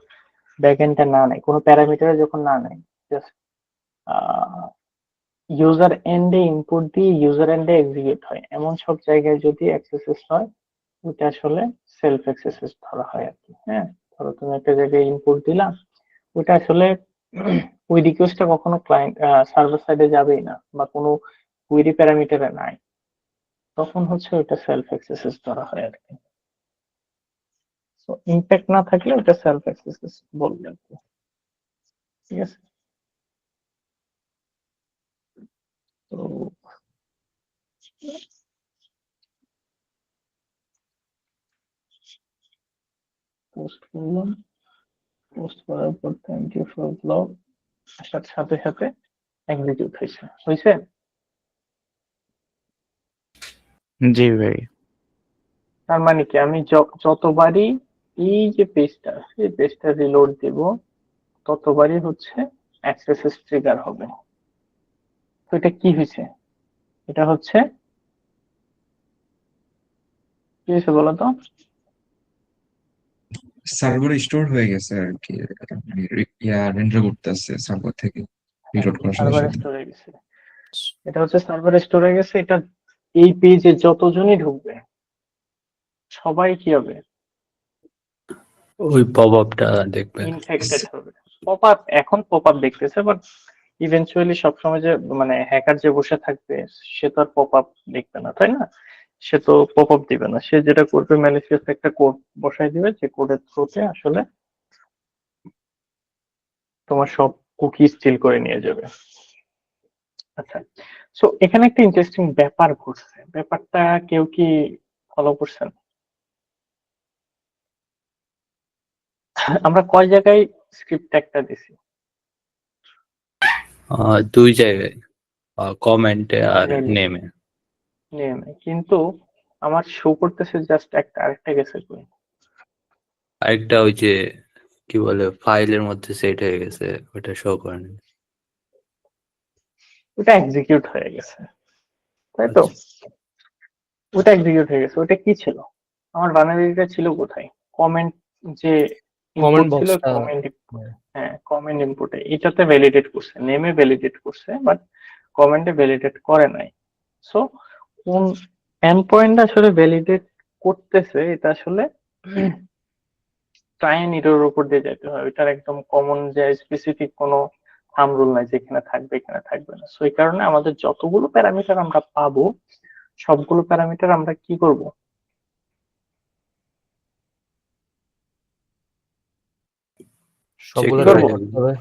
ব্যাকএন্ডে না নেয়, কোনো প্যারামিটারে যখন না নেয়, জাস্ট ইউজার এন্ডে ইনপুট দিয়ে ইউজার এন্ডে এক্সিকিউট হয়, এমন সব জায়গায় যদি এক্সেসেস হয় ওটা আসলে সেলফ এক্সেসেস ধরা হয় আর কি। হ্যাঁ, ধরো তুমি একটা জায়গায় ইনপুট দিলা, ওটা আসলে ওই রিকোয়েস্টটা কখনো ক্লায়েন্ট সার্ভার সাইডে যাবেই না, বা কোনো কুয়েরি প্যারামিটারে নাই, তখন হচ্ছে ওটা সেলফ এক্সেসেস ধরা হয় আর কি। তো ইম্প্যাক্ট না থাকলে ওটা সেলফ এক্সেসেস বলবে আর কি, ঠিক আছে। তো পোস্ট করলাম, পোস্ট করার পর থ্যাংক ইউ ফর ব্লগ আসার সাথে সাথে এক্সিকিউট হয়েছে। জি ভাই। তার মানে কি আমি যতবারই এই যে পেজটা আছে এই পেজটা রিলোড দিব ততবারই হচ্ছে অ্যাক্সেসেস ট্রিগার হবে। তো এটা কি হয়েছে, এটা হচ্ছে কি হয়েছে বলো তো। সার্ভারে স্টোর হয়ে গেছে আর কি, মানে রেন্ডার করতেছে সার্ভার থেকে রিলোড করার সাথে সার্ভারে সাথে। স্টোর হয়ে গেছে, এটা হচ্ছে সার্ভারে স্টোর হয়ে গেছে। এটা এই পেজে যতজনই ঢুকবে সবাই কি হবে, ওই পপ আপটা দেখবে। ইনফেক্টেড হবে। পপ আপ এখন পপ আপ দেখতেছে, বাট ইভেনচুয়ালি সবসময় যে মানে হ্যাকার যে বসে থাকবে সে তো আর পপ আপ দেখবে না, তাই না। সে তো পপ আপ দিবে না, সে যেটা করবে ম্যালিসিয়াস একটা কোড বসাই দিবে, যে কোডের থ্রুতে আসলে তোমার সব কুকি স্টিল করে নিয়ে যাবে। আচ্ছা, সো এখানে একটা ইন্টারেস্টিং ব্যাপার ঘটছে, ব্যাপারটা কেউ কি ফলো করছেন? আমরা কয় জায়গায় স্ক্রিপ্ট একটা দিছি, দুই জায়গায়, কমেন্টে আর Mainly নেমে। নেমে, কিন্তু আমার শো করতেছে জাস্ট একটা, আরেকটা গেছে কই? আরেকটা ওই যে কি বলে ফাইলের মধ্যে সেট হয়ে গেছে, ওটা শো করেনি। ওটা এক্সিকিউট হয়ে গেছে, তাই তো। ওটা এক্সিকিউট হয়ে গেছে, ওটা কি ছিল, আমার বানালিটা ছিল কোথায়, কমেন্ট যে ইনপুট কমেন্ট ছিল, বক্সটা কমেন্ট, হ্যাঁ কমেন্ট ইনপুটে এটাতে ভ্যালিডেট করছে, নেমে ভ্যালিডেট করছে, বাট কমেন্টে ভ্যালিডেট করে নাই। সো কোন এন্ড পয়েন্ট আসলে ভ্যালিডেট করতেছে এটা আসলে ট্রাই এন্ড এরর উপর দিয়ে যেতে হয়, ওইটার একদম কমন যে স্পেসিফিক কোনো থাম রুল নাই যেখানে থাকবে এখানে থাকবে না। সো এই কারণে আমাদের যতগুলো প্যারামিটার আমরা পাবো সবগুলো প্যারামিটার আমরা কি করব, সবগুলো করা try করবো। করতে হবে।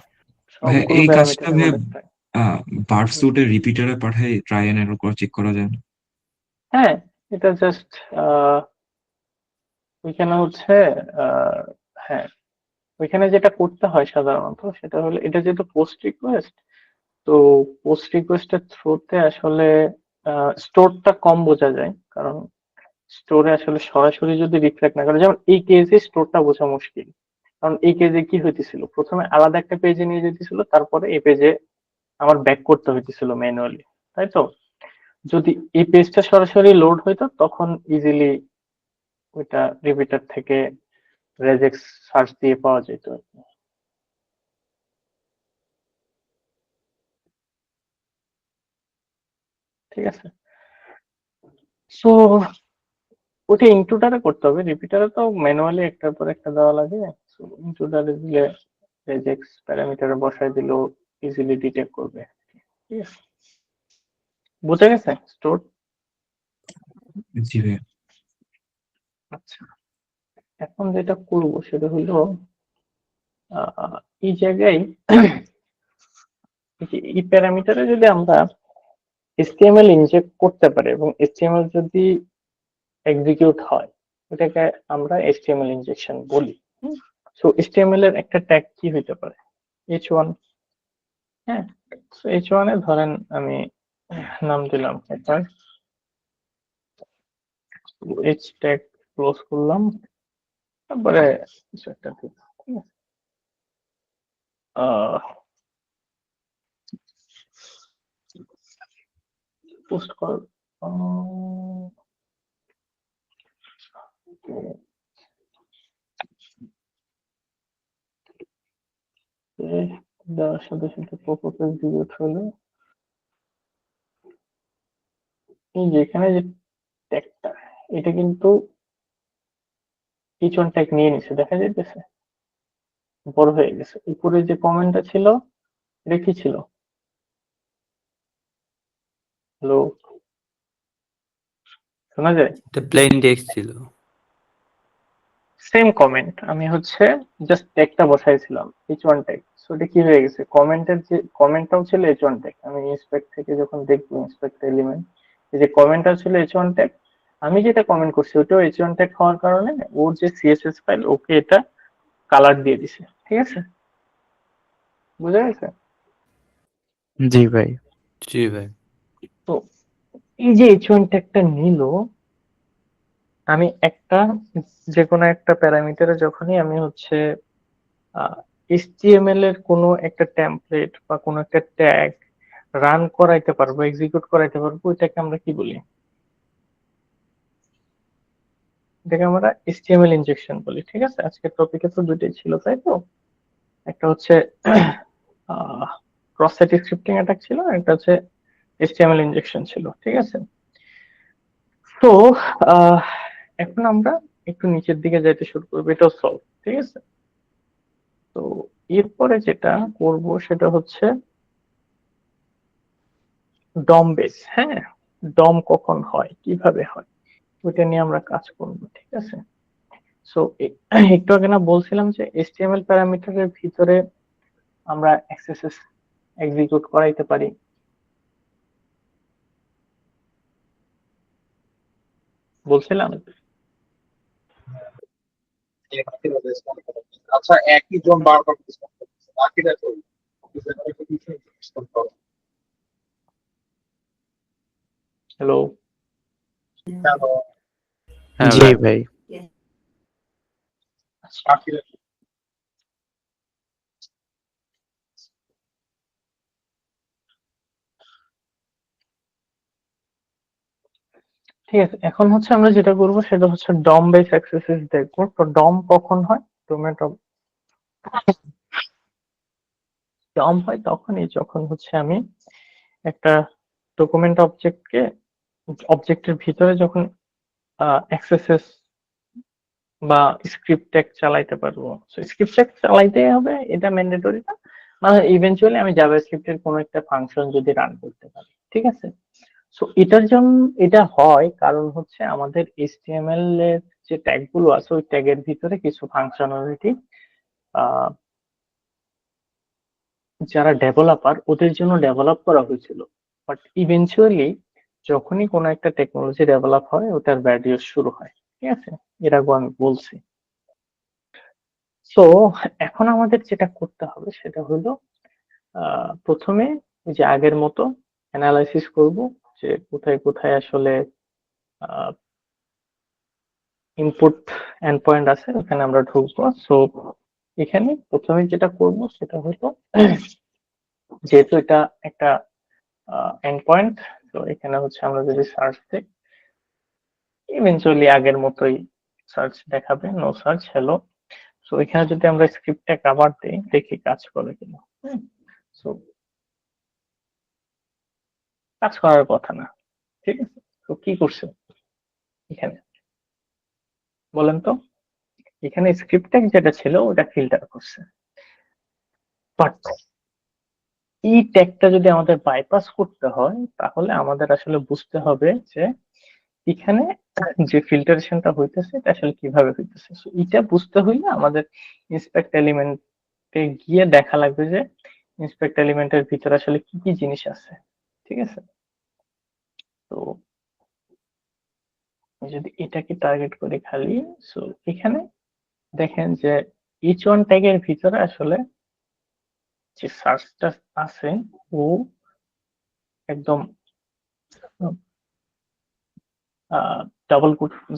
ভাই সবগুলো এই কাজটা প্যারামিটার ভাই আমাদের try- বার্ড স্যুটের রিপিটারে পাঠাই ট্রাই এন্ড এরর করে চেক করা যায়। হ্যাঁ, এটা জাস্ট ওইখানে হচ্ছে আহ, হ্যাঁ ওইখানে যেটা করতে হয় সাধারণত সেটা হলো, এটা যেহেতু পোস্ট রিকোয়েস্ট, তো পোস্ট রিকোয়েস্টের থ্রুতে আসলে স্টোরটা কম বোঝা যায়, কারণ স্টোরে আসলে সরাসরি যদি রিফ্লেক্ট না করে, যেমন এই কেসে স্টোরটা বোঝা মুশকিল, কারণ এই কেসে কি হইতেছিল, প্রথমে আলাদা একটা পেজে নিয়ে যেতেছিল, তারপরে এই পেজে আমার ব্যাক করতে হইতেছিল ম্যানুয়ালি, তাই তো। যদি এই পেজটা সরাসরি লোড হইতো তখন ইজিলি ওইটা রিপিটার থেকে রেজেক্স সার্চ দিয়ে পাওয়া যেত আর কি। ঠিক আছে। সো ওটা ইনটুটারে করতে হবে, রিপিটারে তো ম্যানুয়ালি একটার পর একটা দেওয়া লাগে। সো ইনটুটারে দিলে রেজেক্স প্যারামিটারে বসাই দিলেও ইজিলি ডিটেক্ট করবে। ঠিক আছে, বুঝে গেছে স্টোর? জি ভাইয়া। আচ্ছা, এখন যেটা করবো সেটা হলো এই জায়গায় এই প্যারামিটারে যদি আমরা HTML ইনজেক্ট করতে পারি এবং HTML যদি এক্সিকিউট হয়, এটাকে আমরা HTML ইনজেকশন বলি। সো HTML এর একটা ট্যাগ কি হইতে পারে? h1। হ্যাঁ, সো h1 এ ধরেন আমি নাম দিলাম এটা h ট্যাগ, ক্লোজ করলাম, তারপরে কিছু একটা দিলাম। ঠিক আছে, পোস্ট কর, দেওয়ার সাথে সাথে পপআপ এক্সিকিউট হলো। এই যে এখানে যে ট্যাগটা, এটা কিন্তু h1 ট্যাগ নিয়ে নিছে, দেখা যাইতেছে বড় হয়ে গেছে। উপরে যে কমেন্টটা ছিল এটা কি ছিল? হ্যালো, শোনা যায়? এটা প্লেন টেক্সট ছিল। সেম কমেন্ট, আমি হচ্ছে জাস্ট ট্যাগটা বসাইছিলাম h1 ট্যাগ। সো এটা কি হয়ে গেছে, কমেন্টের যে কমেন্টটাও ছিল h1 ট্যাগ। আমি ইন্সপেক্ট থেকে যখন দেখবো ইন্সপেক্ট এলিমেন্ট, এই যে কমেন্টটা ছিল h1 ট্যাগ, আমি যেটা কমেন্ট করছি ওটাও h1 ট্যাগ হওয়ার কারণে ওর যে সিএসএস ফাইল ওকে এটা কালার দিয়ে দিছে। ঠিক আছে, বুঝা গেছে? জি ভাই। জি ভাই। তো এই যে h1 ট্যাগটা নিল, আমি একটা যে কোনো একটা প্যারামিটারে যখনই আমি হচ্ছে HTML এর কোনো একটা টেমপ্লেট বা কোনো একটা ট্যাগ রান করাইতে পারবো, এক্সিকিউট করাইতে পারবো, ওইটাকে আমরা কি বলি? এটাকে আমরা HTML ইনজেকশন বলি। ঠিক আছে, আজকের টপিকে তো দুটোই ছিল, তাই তো? একটা হচ্ছে ক্রস সাইট স্ক্রিপ্টিং অ্যাটাক ছিল, আর একটা হচ্ছে HTML ইনজেকশন ছিল। ঠিক আছে, তো এখন আমরা একটু নিচের দিকে যাইতে শুরু করবো, এটাও সলভ। ঠিক আছে, তো এরপরে যেটা করব সেটা হচ্ছে ডম বেস। হ্যাঁ, ডম কখন হয়, কিভাবে হয়, ওইটা নিয়ে আমরা কাজ করব। ঠিক আছে, সো একটু আগে না বলছিলাম যে HTML প্যারামিটারের ভিতরে আমরা এক্সএসএস এক্সিকিউট করাইতে পারি। বলছিলাম এই বাকিরা রেসপন্ড করে। আচ্ছা, একই জন বারবার রেসপন্ড করতেছে, বাকিরা তো রেসপন্ড করে। হ্যালো, কেন হ্যাঁ জি ভাই। ভাই। বাকিরা ঠিক আছে, এখন হচ্ছে আমরা যেটা করব সেটা হচ্ছে ডম বেস এক্সএসএস দেখবো। তো ডম কখন হয়, ডম হয় তখনই যখন হচ্ছে আমি একটা ডকুমেন্ট অবজেক্টের ভিতরে যখন এক্সএসএস বা স্ক্রিপ্ট ট্যাগ চালাইতে পারবো। সো স্ক্রিপ্ট ট্যাগ চালাইতেই হবে, এটা ম্যান্ডেটরি না, মানে ইভেনচুয়ালি আমি জাভাস্ক্রিপ্ট এর কোনো একটা ফাংশন যদি রান করতে পারি। ঠিক আছে, সো এটার জন্য এটা হয় কারণ হচ্ছে আমাদের HTML এর যে ট্যাগ গুলো আছে ওই ট্যাগের ভিতরে কিছু ফাংশনালিটি যারা ডেভেলপার ওদের জন্য ডেভেলপ করা হয়েছিল, বাট ইভেনচুয়ালি যখনই কোনো একটা টেকনোলজি ডেভেলপ হয় ওটার ব্যাড ইউজ শুরু হয়। ঠিক আছে, এর আগেও আমি বলছি। সো এখন আমাদের যেটা করতে হবে সেটা হলো প্রথমে ওই যে আগের মতো অ্যানালাইসিস করব যে কোথায় কোথায় আসলে ইনপুট এন্ড পয়েন্ট আছে, ওখানে আমরা ঢুকবো। সো এখানে প্রথমে যেটা করব সেটা হলো যেহেতু এটা একটা এন্ড পয়েন্ট, তো এখানে হচ্ছে আমরা যদি সার্চ দিই ইভেনচুয়ালি আগের মতোই সার্চ দেখাবে, নো সার্চ, হ্যালো। সো এখানে যদি আমরা স্ক্রিপ্টটা আবার দিই দেখি কাজ করে কিনা। সো কাজ করার কথা না, ঠিক আছে, তো কি করছে এখানে বলেন তো? এখানে স্ক্রিপ্ট ট্যাগ যেটা ছিল ওটা ফিল্টার করছে, বাট এই ট্যাগটা যদি আমাদের বাইপাস করতে হয় তাহলে আমাদের আসলে বুঝতে হবে যে এখানে যে ফিল্টারেশনটা হইতেছে এটা আসলে কিভাবে হইতেছে। So, এটা বুঝতে হইলে আমাদের ইন্সপেক্ট এলিমেন্টে গিয়ে দেখা লাগবে যে ইন্সপেক্ট এলিমেন্টের ভিতরে আসলে কি কি জিনিস আছে। ঠিক আছে, তো আমি যদি এটাকে টার্গেট করি খালি, সো এখানে দেখেন যে ইচ ওয়ান ট্যাগের ভিতরে আসলে যে সার্চটা আছে ও একদম ডাবল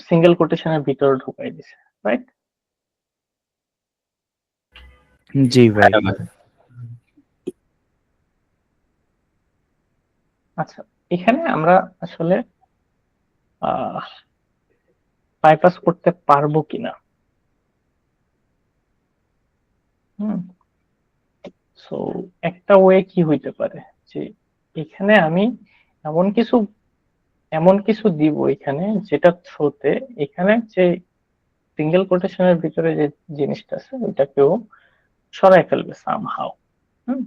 সিঙ্গেল কোটেশনের ভিতরে ঢুকাই দিছে, রাইট? জি ভাই। আচ্ছা, এখানে আমরা আসলে বাইপাস করতে পারবো কিনা। হুম, সো একটা ওয়ে কি হইতে পারে যে এখানে আমি এমন কিছু এমন কিছু দিব এখানে যেটা থ্রুতে এখানে যে সিঙ্গেল কোটেশনের ভিতরে যে জিনিসটা আছে ওইটাকেও সরাই ফেলবে সামহাও। হুম,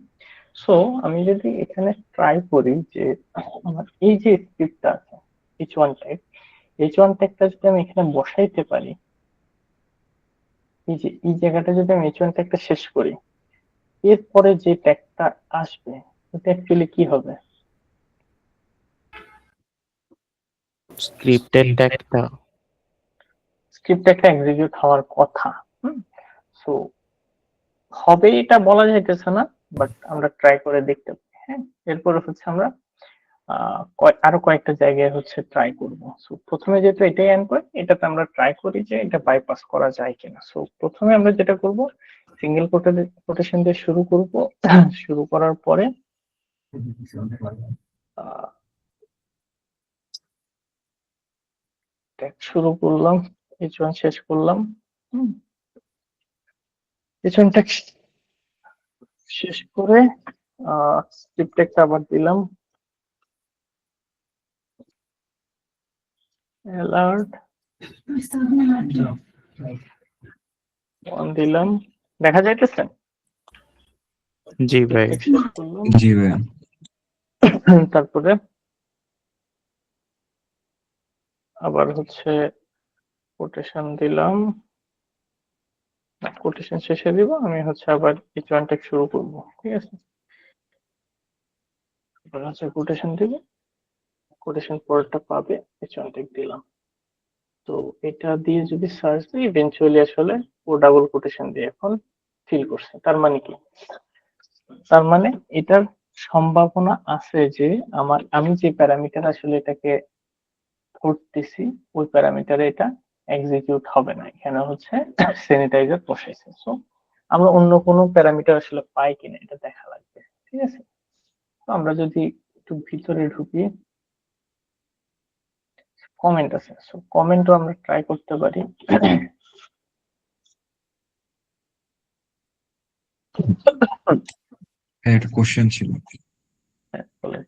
সো আমি যদি এখানে ট্রাই করি যে আমার এই যে স্ক্রিপ্টটা আছে H one tag, H one ট্যাগটা যদি আমি এখানে বসাইতে পারি, এই যে এই জায়গাটা যদি আমি এইচ ওয়ান ট্যাগটা শেষ করি, এরপরে যে ট্যাগটা আসবে ওটা অ্যাকচুয়ালি কি হবে? স্ক্রিপ্টেড ট্যাগটা। স্ক্রিপ্ট একটা এক্সিকিউট হওয়ার কথা। হুম, সো হবে এটা বলা যাইতেছে না, বাট আমরা ট্রাই করে দেখতে পারি। হ্যাঁ, এরপরে হচ্ছে আমরা আরো কয়েকটা জায়গায় হচ্ছে ট্রাই করব। সো প্রথমে যেহেতু এটাই এন্ড পয়েন্ট, এটাতে আমরা ট্রাই করি যে এটা বাইপাস করা যায় কিনা। সো প্রথমে আমরা যেটা করব সিঙ্গেল কোটেশন দিয়ে শুরু করব। শুরু করার পরে ট্যাগ শুরু করলাম, এইচ ওয়ান শেষ করলাম। হুম, এইচ ওয়ান ট্যাগ শেষ করে স্ক্রিপ্ট ট্যাগটা আবার দিলাম, অ্যালার্ট অন দিলাম, দেখা যাইতেছে? জি ভাই। ট্যাগ শেষ করলাম, জি ভাইয়া। তারপরে আবার হচ্ছে কোটেশন দিলাম, কোটেশন শেষে দিব, আমি হচ্ছে আবার এইচ ওয়ান ট্যাগ শুরু করব। ঠিক আছে, এবার হচ্ছে কোটেশন দিব, কোটেশন পরেরটা পাবে, এইচ ওয়ান ট্যাগ দিলাম। তো এটা দিয়ে যদি সার্চ দিই ইভেনচুয়ালি আসলে ও ডাবল কোটেশন দিয়ে এখন ফিল করছে। তার মানে কি? তার মানে এটার সম্ভাবনা আছে যে আমি যে প্যারামিটার আসলে এটাকে ধরতেছি ওই প্যারামিটারে এটা এক্সিকিউট হবে না, এখানে হচ্ছে স্যানিটাইজার বসাইছে। সো আমরা অন্য কোনো প্যারামিটার আসলে পাই কিনা এটা দেখা লাগবে। ঠিক আছে, তো আমরা যদি একটু ভিতরে ঢুকি, কমেন্ট আছে, সো কমেন্টও আমরা ট্রাই করতে পারি। হ্যাঁ, একটা কোশ্চেন ছিল। হ্যাঁ, বলেন।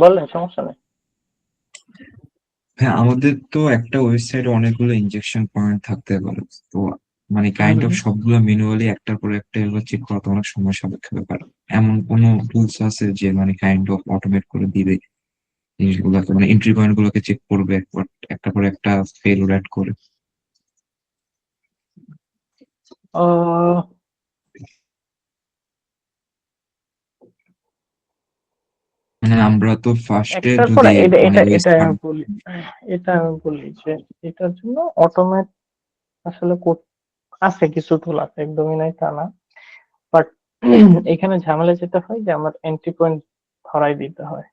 বললেন, সমস্যা নেই। হ্যাঁ, আমাদের তো একটা ওয়েবসাইটে অনেকগুলো ইনজেকশন পয়েন্ট থাকতে পারে। তো মানে কাইন্ড অফ সবগুলো ম্যানুয়ালি একটার পর একটা এগুলো চেক করা তো অনেক সময় সাপেক্ষ ব্যাপার। এমন কোনো টুলস আছে যে মানে কাইন্ড অফ অটোমেট করে দিবে জিনিসগুলোকে, মানে এন্ট্রি পয়েন্ট গুলোকে চেক করবে একটা পর একটা ফেল রেট করে? আহ, মানে আমরা তো ফার্স্টে একটার পর যদি এটা মানে এটা ওই এটা আমি বলি, এটা আমি বলি যে এটার জন্য অটোমেট আসলে আছে, কিছু টুল আছে, একদমই নাই তা না, বাট এখানে ঝামেলা যেটা হয় যে আমার এন্ট্রি পয়েন্ট ধরাই দিতে হয়।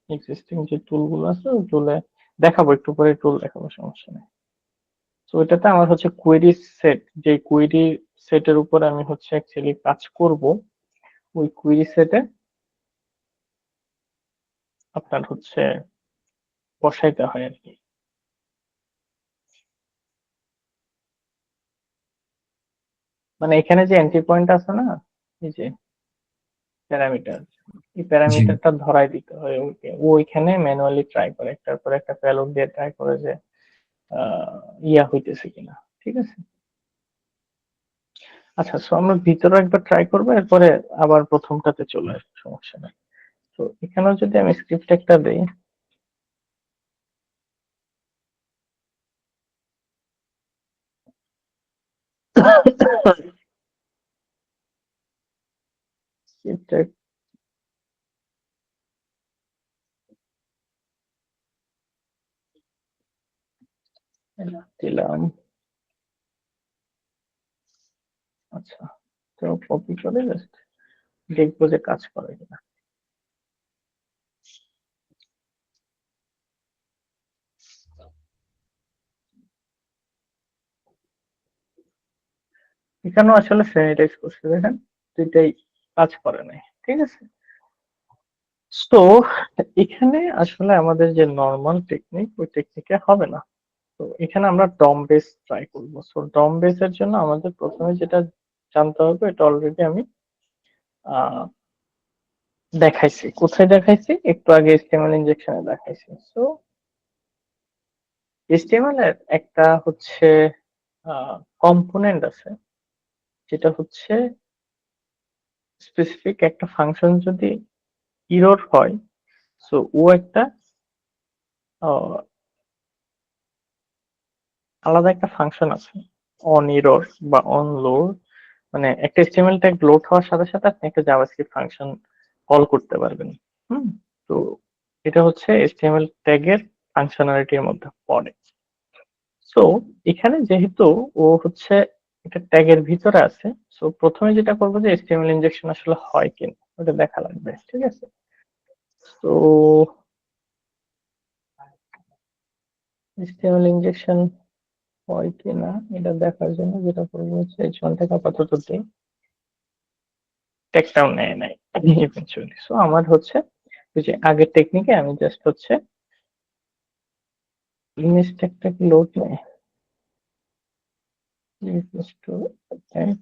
এক্সিস্টিং যে টুল গুলো আছে ওই টুলে দেখাবো, একটু পরে টুল দেখাবো, সমস্যা নেই। তো এটাতে আমার হচ্ছে কোয়েরি সেট, যে কোয়েরি সেটের উপরে আমি হচ্ছে অ্যাকচুয়ালি কাজ করব, ওই কোয়েরি সেটে আপনার হচ্ছে বসাইতে হয় আর কি। মানে এখানে যে এন্ট্রি পয়েন্ট আছে না, এই যে প্যারামিটার, এই জি প্যারামিটারটা ধরাই দিতে হয় ওকে, ও ওইখানে ম্যানুয়ালি ট্রাই করে একটার পর একটা পেলোড দিয়ে ট্রাই করে যে ইয়া হইতেছে কিনা, ঠিক আছে। আচ্ছা, সো আমরা ভিতরে একবার ট্রাই করবো, এরপরে আবার প্রথমটাতে চলে আসবো, সমস্যা নেই। তো এখানেও যদি আমি স্ক্রিপ্ট একটা দেই, স্ক্রিপ্ট দিলাম, আচ্ছা, তো কপি করে জাস্ট দেখবো যে কাজ করে কিনা। এখানেও আসলে স্যানিটাইজ করছে, দেখেন দুইটাই কাজ করে নাই, ঠিক আছে। তো এখানে আসলে আমাদের যে নর্মাল টেকনিক, ওই টেকনিকে হবে না। তো এখানে আমরা ডম বেস ট্রাই করবো। সো ডম বেসের জন্য আমাদের প্রথমে যেটা জানতে হবে, এটা অলরেডি আমি আহ, দেখাইছি। কোথায় দেখাইছি? একটু আগে HTML ইনজেকশনে দেখাইছি। সো HTML এর একটা হচ্ছে কম্পোনেন্ট আছে, যেটা হচ্ছে স্পেসিফিক একটা ফাংশন যদি ইরর হয়, সো ও একটা আহ, আলাদা একটা ফাংশন আছে, অন ইরর বা অন লোড। মানে একটা HTML ট্যাগ লোড হওয়ার সাথে সাথে আপনি একটা জাভাস্ক্রিপ্ট ফাংশন কল করতে পারবেন। হুম, তো এটা হচ্ছে HTML ট্যাগের ফাংশনালিটির মধ্যে পড়ে। সো এখানে যেহেতু ও হচ্ছে এটা ট্যাগের ভিতরে আছে, সো প্রথমে যেটা করবো যে HTML ইনজেকশন আসলে হয় কিনা ওটা দেখা লাগবে, ঠিক আছে। তো HTML ইনজেকশন হয় কিনা এটা দেখার জন্য যেটা করবো হচ্ছে H1 থেকে আপাতত দিই, ট্যাগটাও নেয় নাই ইভেনচুয়ালি। সো আমার হচ্ছে ওই যে আগের টেকনিকে আমি জাস্ট হচ্ছে ইমেজ ট্যাগটা কি লোড নেয়, equals to x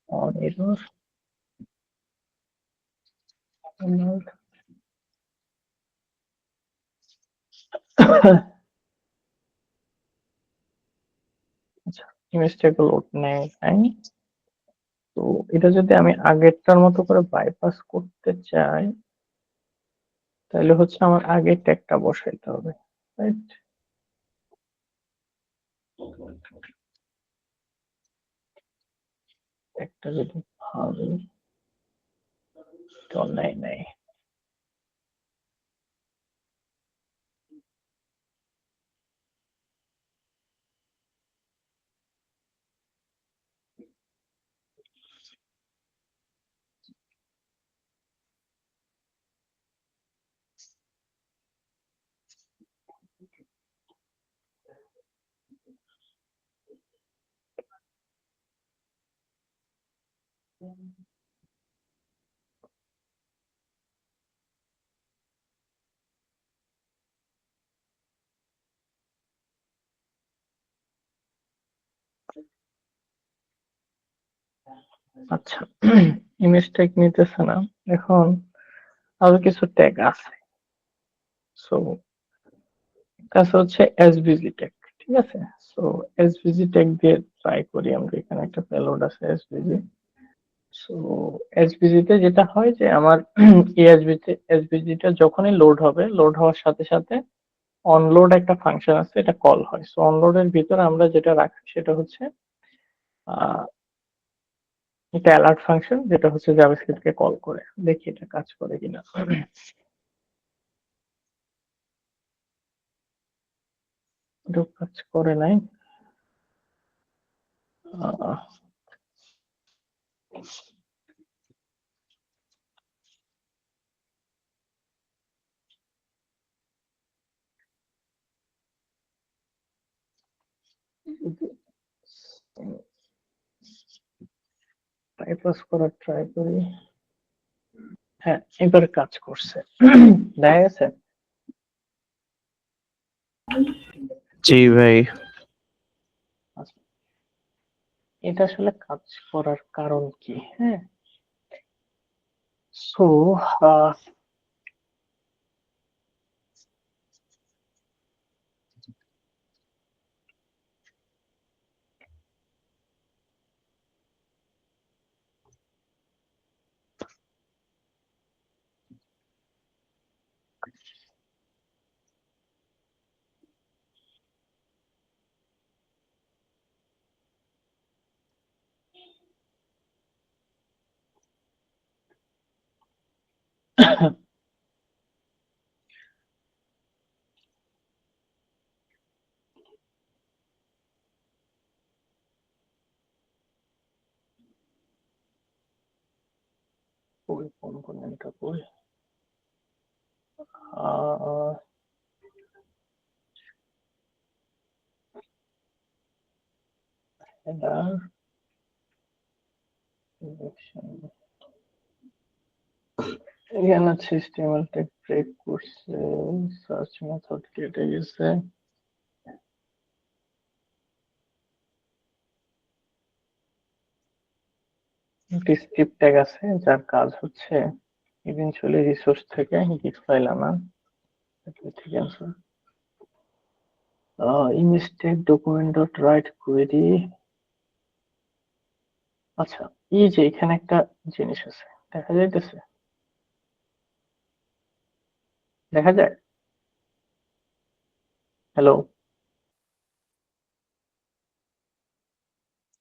on error node আচ্ছা, ইমেজ ট্যাগ লোড নেয় নাই। তো এটা যদি আমি আগেরটার মতো করে বাইপাস করতে চাই, তাহলে হচ্ছে আমার আগের ট্যাগটা বসাইতে হবে, রাইট। ট্যাগটা যদি ভাবে তো নেয় নাই। আচ্ছা, ইমেজ ট্যাগ নিতেছে না। এখন আরো কিছু ট্যাগ আছে, সো কাছে হচ্ছে এসভিজি ট্যাগ, ঠিক আছে। সো এসভিজি ট্যাগ দিয়ে ট্রাই করি আমরা। এখানে একটা পেলোড আছে এসভিজি। সো এসভিজি তে যেটা হয় যে আমার এসভিজি টা যখনই লোড হবে, লোড হওয়ার সাথে সাথে অনলোড একটা ফাংশন আছে, এটা কল হয়। সো অনলোডের ভিতরে আমরা যেটা রাখি সেটা হচ্ছে আহ একটা অ্যালার্ট ফাংশন, যেটা হচ্ছে জাভাস্ক্রিপ্ট কে কল করে। দেখি এটা কাজ করে কিনা। এটা কাজ করে নাই। আহ, বাইপাস করার ট্রাই করি। হ্যাঁ, এবার কাজ করছে, দেখা গেছে। জি ভাই। আচ্ছা, এটা আসলে কাজ করার কারণ কি? হ্যাঁ, সো ওই কম্পোনেন্টটা কই? আহ, header, selection, এখানে আছে HTML ট্যাগ ব্রেক করছে, সার্চ মেথড কেটে গেছে। একটি স্ক্রিপ্ট ট্যাগ আছে যার কাজ হচ্ছে ইভেন্চুয়ালি রিসোর্স থেকে গিট ফাইল আনা। ঠিক আছে, image tag document dot right query. আচ্ছা, এই যে এখানে একটা জিনিস আছে, দেখা যাইতেছে? দেখা যায়? হ্যালো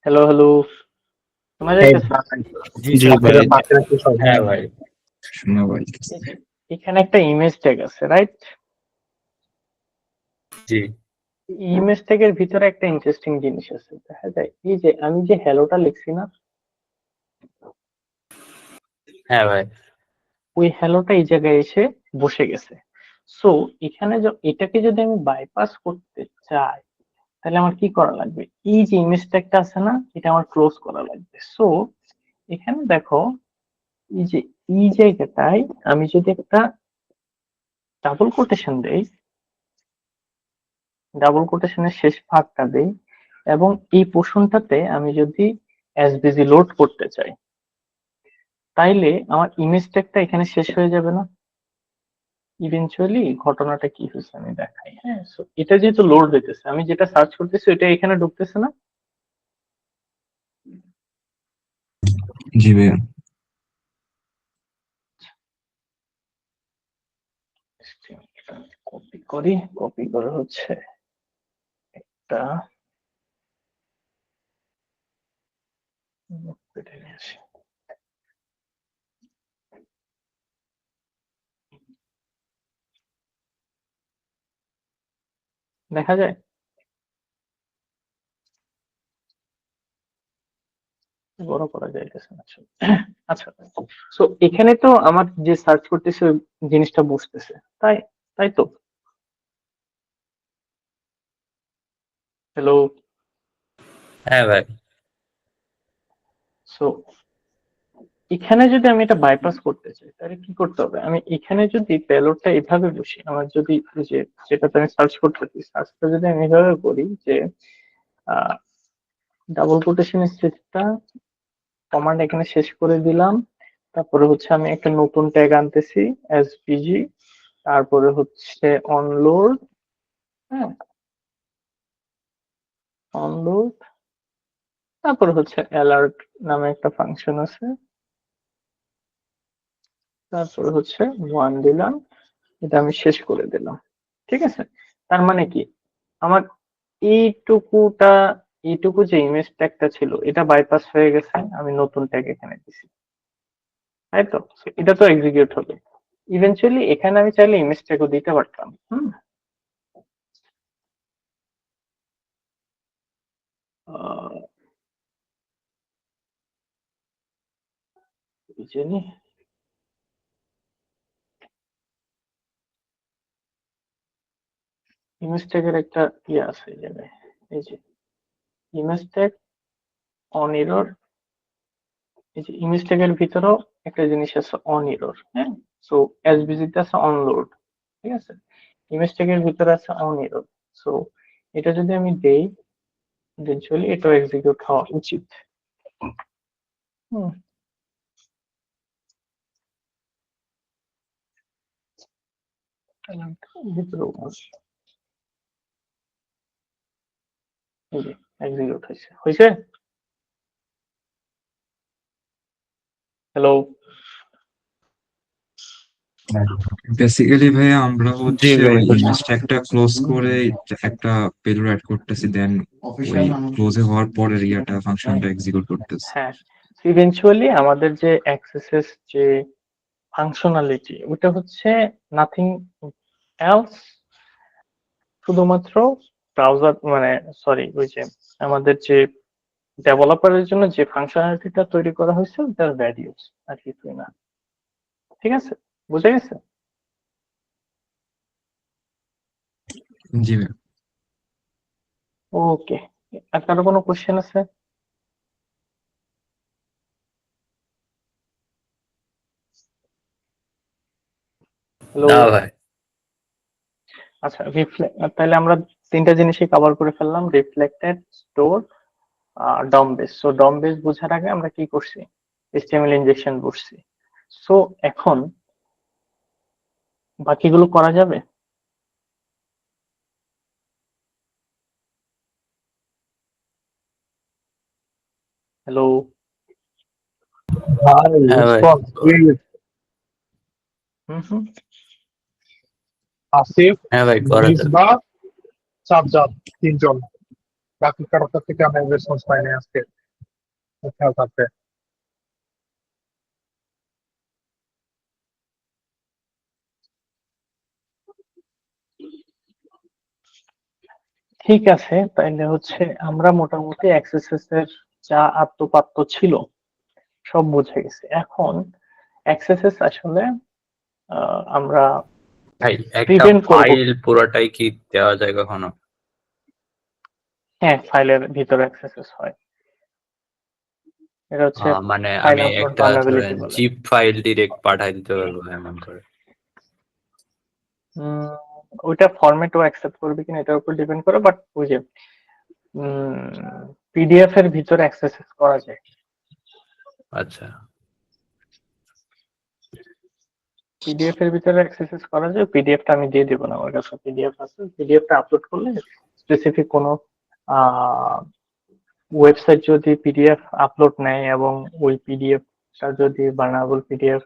হ্যালো হ্যালো, শোনা যাইতেছে? জি ভাই। হ্যাঁ ভাই। শোনা ভাই। এই যে এখানে একটা ইমেজ ট্যাগ আছে, রাইট? জি। ইমেজ ট্যাগের ভিতরে একটা ইন্টারেস্টিং জিনিস আছে, দেখা যায়? এই যে আমি যে হ্যালোটা লিখছি না, হ্যাঁ ভাই। ওই হ্যালোটা এই জায়গায় এসে বসে গেছে। সো এখানে এটাকে যদি আমি বাইপাস করতে চাই, তাহলে আমার কি করা লাগবে? এই যে ইমেজ ট্যাগটা আছে না, এটা আমার ক্লোজ করা লাগবে। সো এখানে দেখো, এই যে এই জায়গাটায় আমি যদি একটা ডাবল কোটেশন দেই, ডাবল কোটেশনের শেষ ভাগটা দেই, এবং এই পোর্শনটাতে আমি যদি এসভিজি লোড করতে চাই, তাইলে আমার ইমেজ ট্যাগটা এখানে শেষ হয়ে যাবে না? ইভেনচুয়ালি ঘটনাটা কি হয়েছে আমি দেখাই। হ্যাঁ, সো এটা যেহেতু লোড হইতেছে, আমি যেটা সার্চ করতেছি ওইটা এখানে ঢুকতেছে না। জি ভাইয়া। কপি করি, কপি করে হচ্ছে একটা নোটপ্যাডে নিয়ে আসি। দেখা যায়? বড় করা যাইতেছে না আসলে। আচ্ছা, সো এখানে তো আমার যে সার্চ করতেছে ওই জিনিসটা বুঝতেছে, তাই তাই তো? হ্যালো, হ্যাঁ ভাই। সো এখানে যদি আমি এটা বাইপাস করতে চাই, তাহলে কি করতে হবে? আমি এখানে যদি পেলোডটা এভাবে বসি, আমার যদি ওই যে যেটাতে আমি সার্চ করতেছি, সার্চটা যদি আমি এভাবে করি যে ডাবল কোটেশনের শেষটা কমান্ড এখানে শেষ করে দিলাম, তারপরে হচ্ছে আমি একটা নতুন ট্যাগ আনতেছি এসভিজি, তারপরে হচ্ছে অনলোড, হ্যাঁ অনলোড, তারপরে হচ্ছে অ্যালার্ট নামে একটা ফাংশন আছে, তারপরে হচ্ছে ওয়ান দিলাম, এটা আমি শেষ করে দিলাম। ঠিক আছে, তার মানে কি আমার এইটুকুটা, এইটুকু যে ইমেজ ট্যাগটা ছিল এটা বাইপাস হয়ে গেছে, আমি নতুন ট্যাগ এখানে দিছি, তাই তো? So, এটা তো এক্সিকিউট হবে। ইভেনচুয়ালি এখানে আমি চাইলে ইমেজ ট্যাগও দিতে পারতাম। বুঝিনি, ইমেজ ট্যাগের একটা ইয়ে আছে এই জায়গায়, এই যে ইমেজ ট্যাগ অন এরর, এই যে ইমেজ ট্যাগের ভিতরেও একটা জিনিস আছে অন এরর। হ্যাঁ, সো এসভিজি তে আছে অনলোড, ঠিক আছে? ইমেজ ট্যাগের ভিতরে আছে অন এরর। সো এটা যদি আমি দেই ইভেনচুয়ালি এটাও এক্সিকিউট হওয়া উচিত। হুম ভিতরেও আছে। এই যে এক্সিকিউট হয়েছে। হ্যালো, বেসিক্যালি ভাইয়া আমরা জি হচ্ছে ভাই ওই হচ্ছে। ইমেজ ট্যাগটা ক্লোজ করে একটা পেলোড অ্যাড করতেছি, দেন ওই ক্লোজে হওয়ার পরে ইয়াটা ফাংশনটা এক্সিকিউট করতেছি। হ্যাঁ ইভেনচুয়ালি আমাদের যে অ্যাক্সেসেস যে ফাংশনালিটি ওটা হচ্ছে নাথিং এলস, শুধুমাত্র ব্রাউজার মানে সরি ওই যে আমাদের যে ডেভেলপারের জন্য যে ফাংশনালিটিটা তৈরি করা হয়েছে ওটার ভ্যালিউস আর কিছুই না। ঠিক আছে, বুঝে গেছে? জি ভাই। ওকে, আর কারো কোনো কোশ্চেন আছে? হ্যালো, না ভাই। আচ্ছা তাহলে আমরা তিনটা জিনিসই কভার করে ফেললাম, reflected, store, DOM base. So DOM base বোঝার আগে আমরা কি করছি, HTML ইনজেকশন বুঝছি। সো এখন বাকিগুলো করা যাবে। হ্যালো, ভাই হ্যাঁ ভাই, রেসপন্স হুম হুম আসিফ, হ্যাঁ ভাই করা যাবে। মিসবা, সাজ্জাদ, তিনজন। বাকি কারোর কাছ থেকে আমি রেসপন্স পাইনি আজকে, খেয়াল থাকবে। ঠিক আছে, তাইলে হচ্ছে আমরা মোটামুটি এক্সএসএস এর যা আত্মপাত্য ছিল সব বুঝে গেছি। এখন এক্সএসএস আসলে আমরা ভাই একটা প্রিভেন্ট করব। ফাইল পুরোটাই কি দেওয়া যায় কখনো? হ্যাঁ, ফাইলের ভিতরে এক্সএসএস হয়, এটা হচ্ছে মানে ফাইল আমি আপলোড একটা ভালনারেবিলিটি ধরেন বলে। জিপ ফাইল ডিরেক্ট পাঠাই দিতে পারবো এমন করে? উম, ওইটা ফরম্যাট ও অ্যাকসেপ্ট করবে কিনা এটার উপর ডিপেন্ড করে, বাট ওই যে পিডিএফ এর ভিতরে অ্যাক্সেস করা যায়। আচ্ছা, পিডিএফ এর ভিতরে অ্যাক্সেস করা যায়, পিডিএফটা আমি দিয়ে দেবো না, আমার কাছে পিডিএফ আছে। পিডিএফটা আপলোড করলে স্পেসিফিক কোনো ওয়েবসাইট যদি পিডিএফ আপলোড নেয় এবং ওই পিডিএফটা যদি বানাবল পিডিএফ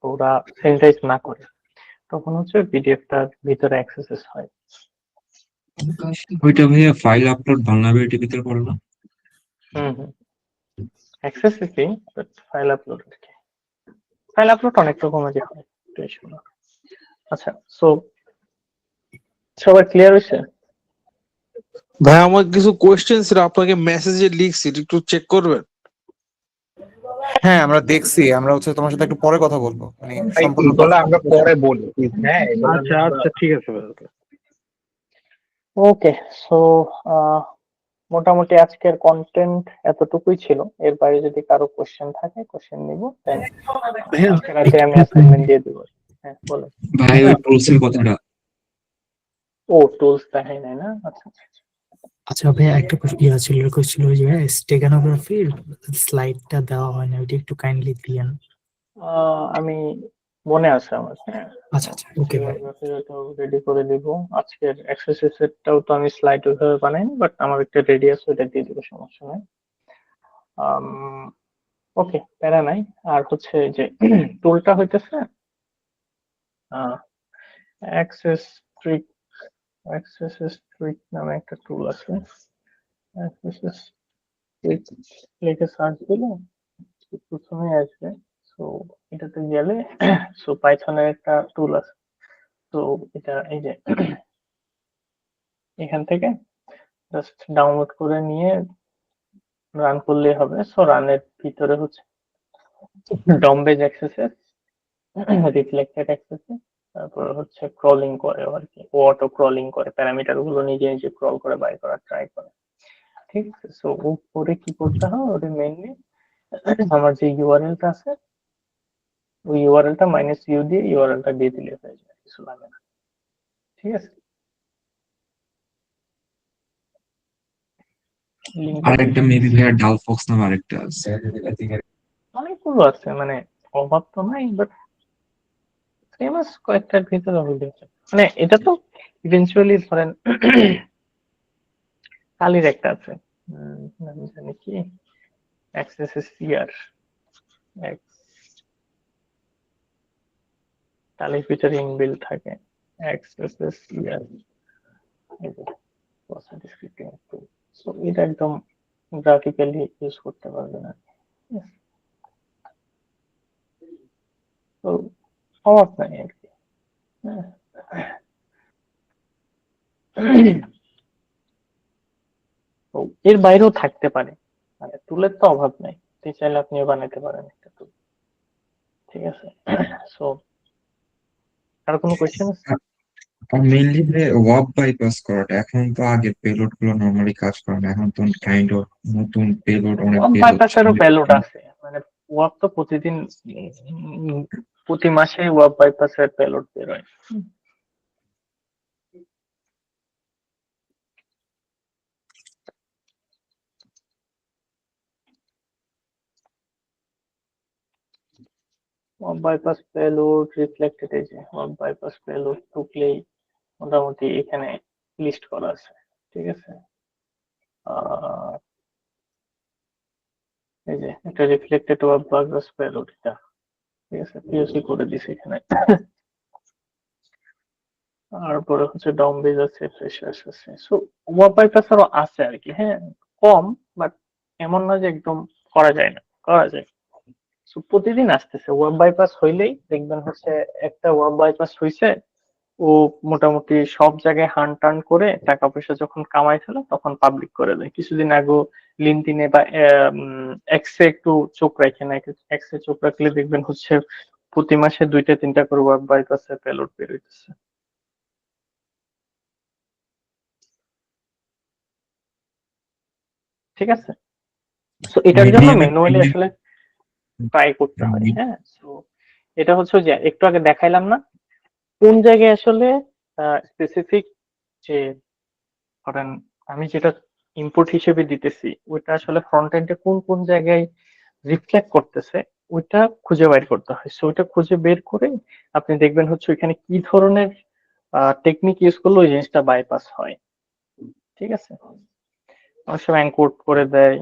ওরা স্যানিটাইজ না করে, তখন হচ্ছে পিডিএফটার ভিতরে অ্যাক্সেস হয়। ওইটা ভাইয়া ফাইল আপলোড ভালনারেবিলিটির ভিতরে পড়ে না? হুম হুম অ্যাক্সেসই, বাট ফাইল আপলোড আর কি। ফাইল আপলোড অনেক রকমেরই হয়, একটু issue না। আচ্ছা, সো সবার ক্লিয়ার হয়েছে? ভাই আমার কিছু কোয়েশ্চেন ছিল, আপনাকে মেসেজে লিখছি, একটু চেক করবেন? হ্যাঁ আমরা দেখছি, আমরা হচ্ছে তোমার সাথে একটু পরে কথা বলবো, মানে সম্পূর্ণ এগুলো আমরা পরে বলি, please, হ্যাঁ এগুলো আচ্ছা আমরা- আচ্ছা ঠিক আছে ভাই, ওকে। ওকে, সো মোটামুটি আজকের কন্টেন্ট এতটুকুই ছিল। এর বাইরে যদি কারো কোশ্চেন থাকে কোশ্চেন নিব, দেন ভাইয়া আজকে রাতে আমি অ্যাসাইনমেন্ট দিয়ে দেবো। হ্যাঁ বলো। ভাই ওই টুলসের কথাটা ও টুলস দেখাই নাই না, আচ্ছা আচ্ছা আচ্ছা। আচ্ছা ভাইয়া একটা ইয়া ছিল, রিকোয়েস্ট ছিল ওই যে স্টেগানোগ্রাফির স্লাইডটা দেওয়া হয় না, ওইটা একটু কাইন্ডলি দিয়েন। আমি মনে আছে আমার, হ্যাঁ আচ্ছা আচ্ছা ওকে ভাই। রেডি করে দিব। আজকের এক্সারসাইজটাও তো আমি স্লাইড ওইভাবে বানাইনি, বাট আমার একটা রেডি আছে, ওটা দিয়ে দিব, সমস্যা নাই। ওকে, প্যারা নাই। আর হচ্ছে যে টুলটা হইতেছে অ্যাক্সেস ট্রিক, অ্যাক্সেস ট্রিক নামে একটা টুল আছে। অ্যাক্সেস ট্রিক লিখে সার্চ দিলে প্রথমে আসবে। সো এটাতে গেলে সো পাইথনের একটা টুল আছে। তো এটা এই যে এখান থেকে জাস্ট ডাউনলোড করে নিয়ে রান করলেই হবে। সো রানের ভিতরে হচ্ছে ডমবেজ অ্যাক্সেসেস, রিফ্লেক্টেড অ্যাক্সেসেস, তারপর হচ্ছে ক্রলিং করে আর কি, ও অটো ক্রলিং করে, প্যারামিটার গুলো নিজে নিজে ক্রল করে বাই করার ট্রাই করে। ঠিক আছে, সো উপরে কি করতে হবে, ওটা মেইনলি আমার যে ইউআরএলটা আছে ওই ইউআরএলটা -u দিয়ে ইউআরএলটা দিয়ে দিলে হয়ে যায়, কিছু লাগে না। ঠিক আছে, লিঙ্কটা আরেকটা মেবি ভাইয়া ডাল ফক্স নামে আরেকটা আছে। অনেকগুলো আছে, মানে অভাব তো নাই, বাট ফেমাস কয়েকটার ভিতরে হইলে মানে এটা তো ইভেনচুয়ালি ধরেন কালির একটা আছে, নাম জানি কি, অ্যাক্সেস সিআর এক্স, কালির ভিতরে ইনবিল থাকে অ্যাক্সেস সিআর, সো এটা একদম গ্রাফিক্যালি ইউজ করতে পারবে না, তো অভাব নাই আর কি। হ্যাঁ। তো এর বাইরেও থাকতে পারে, মানে টুলের তো অভাব নাই, তুই চাইলে আপনিও বানাতে পারেন একটা টুল, ঠিক আছে। সো আর কোনো কোয়েশ্চেন আছে? আর মেইনলি ওয়াব বাইপাস করাটা, এখন তো আগে পেলোড গুলো নর্মালি কাজ করে না, এখন তো কাইন্ড অফ নতুন পেলোড, অনেক ওয়াব পেলোড। বাইপাসেরও পেলোড আছে, মানে ওয়াব তো প্রতিদিন প্রতি মাসে ওয়াব বাইপাসের পেলোড বেরোয়। ওয়াব বাইপাস পেলোড রিফ্লেক্টেড, এই যে ওয়াব বাইপাস পেলোড ঢুকলেই মোটামুটি এখানে লিস্ট করা আছে, ঠিক আছে। আহ, এই যে এটা রিফ্লেক্টেড ওয়াব বাইপাস পেলোড, এটা ঠিক আছে, পিওসি করে দিছে এখানে। তারপরে হচ্ছে ডাউন বেজ আছে, ফ্রেশার্স আছে, সো ওয়াব বাইপাস আরো আছে আর কি, হ্যাঁ কম, বাট এমন না যে একদম করা যায় না, করা যায়। সো প্রতিদিন আসতেছে ওয়াব বাইপাস হইলেই দেখবেন হচ্ছে একটা ওয়াব বাইপাস হইছে, ও মোটামুটি সব জায়গায় হান টার্ন করে টাকা পয়সা যখন কামাই ফেলে তখন পাবলিক করে দেয়। কিছুদিন আগে লিঙ্কডইনে বা এক্সে একটু চোখ রাখে না, এক্সে চোখ রাখলে দেখবেন হচ্ছে প্রতি মাসে 2টা 3টা করে ওয়াব বাইপাসের পেলোড বের হইতেছে, ঠিক আছে। তো এটার জন্য ম্যানুয়ালি আসলে ট্রাই করতে হয়, হ্যাঁ। তো এটা হচ্ছে যে একটু আগে দেখাইলাম না কোন জায়গায় আসলে স্পেসিফিক, যে ধরেন আমি যেটা ইনপুট হিসেবে দিতেছি ওইটা আসলে ফ্রন্ট এন্ডে কোন কোন জায়গায় রিফ্লেক্ট করতেছে ওইটা খুঁজে বের করতে হয়। সো ওইটা খুঁজে বের করে আপনি দেখবেন হচ্ছে ওইখানে কি ধরনের টেকনিক ইউজ করলে ওই জিনিসটা বাইপাস হয়, ঠিক আছে। অনেক সময় এনকোড করে দেয়,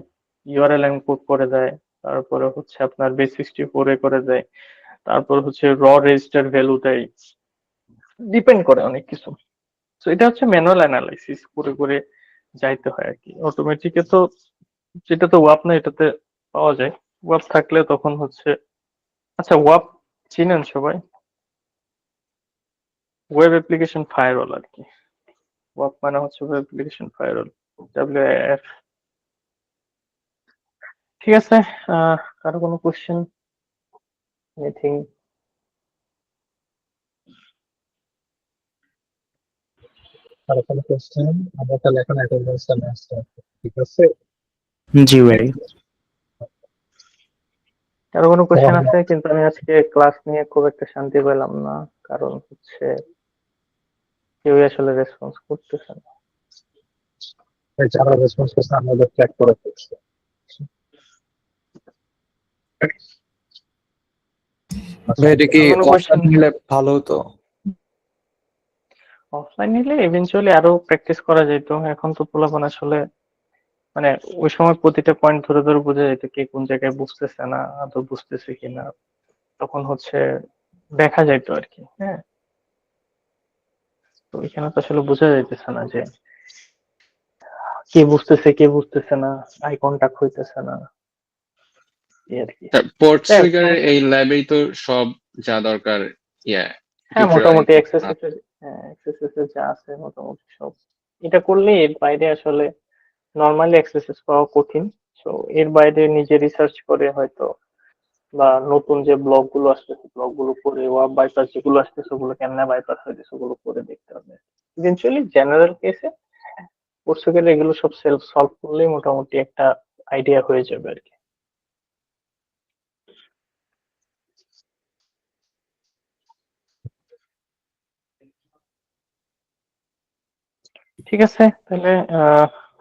ইউআরএল এনকোড করে দেয়, তারপরে হচ্ছে আপনার বেস64 এ করে দেয়, তারপর হচ্ছে রেজিস্টার ভ্যালু দেয়, ডিপেন্ড করে অনেক কিছু। তো এটা হচ্ছে ম্যানুয়াল অ্যানালাইসিস করে করে যাইতে হয় আর কি। অটোমেটিকে তো যেটা তো ওয়াপ না এটাতে পাওয়া যায়, ওয়াপ থাকলে তখন হচ্ছে, আচ্ছা ওয়াপ চিনেন সবাই, ওয়েব অ্যাপ্লিকেশন ফায়ারওয়াল আর কি। ওয়াপ মানে হচ্ছে ওয়েব অ্যাপ্লিকেশন ফায়ারওয়াল, WAF, ঠিক আছে। কারো কোনো কোশ্চেন, এনিথিং? আর কোনো কোশ্চেন? আমরা তাহলে এখন অ্যাটেন্ডেন্সটা ম্যাচ রাখবো, ঠিক আছে? জি ভাই। কারো কোনো তো কোশ্চেন আমরা আছে? কিন্তু আমি আজকে ক্লাস নিয়ে খুব একটা শান্তি পেলাম না, কারণ হচ্ছে কেউই আসলে রেসপন্স করতেছে না। যারা রেসপন্স করছে আমাদের ট্র্যাক করে ফেলছে। ভাই এটা কি কারো কোনো কোশ্চেন? অফলাইন নিলে ভালো হতো? অফলাইন নিলে ইভেনচুয়ালি আরো প্র্যাকটিস করা যেত, এখন তো পোলাপান আসলে মানে ওই সময় প্রতিটা পয়েন্ট ধরে ধরে বোঝা যেত কে কোন জায়গায় বুঝতেছে না, আদৌ বুঝতেছে কিনা, তখন হচ্ছে দেখা যাইতো আর কি, হ্যাঁ। তো এখানে তো আসলে বোঝা যাইতেছে না যে কে বুঝতেছে কে বুঝতেছে না, আই কন্টাক্ট হইতেছে না, এই আর কি। যাই হোক, পোর্টসফিগারের এই ল্যাবেই তো সব যা দরকার, ইয়া হ্যাঁ টিউটোরিয়াল মোটামুটি ইনপুট না? এক্সেসিভ, হ্যাঁ এক্সেসিভ যা আছে মোটামুটি সব, এটা করলে এর বাইরে আসলে নর্মালি এক্সেসিভ পাওয়া কঠিন। তো এর বাইরে নিজে রিসার্চ করে হয়তো, বা নতুন যে ব্লগ গুলো আসতেছে ব্লগ গুলো করে, ওয়াব বাইপাস যেগুলো আসতেছে ওগুলো কেমনে বাইপাস হয়েছে ওগুলো করে দেখতে হবে। ইভেনচুয়ালি জেনারেল কেসে করতে গেলে এগুলো সব সেলফ সলভ করলেই মোটামুটি একটা আইডিয়া হয়ে যাবে আর কি। ঠিক আছে তাহলে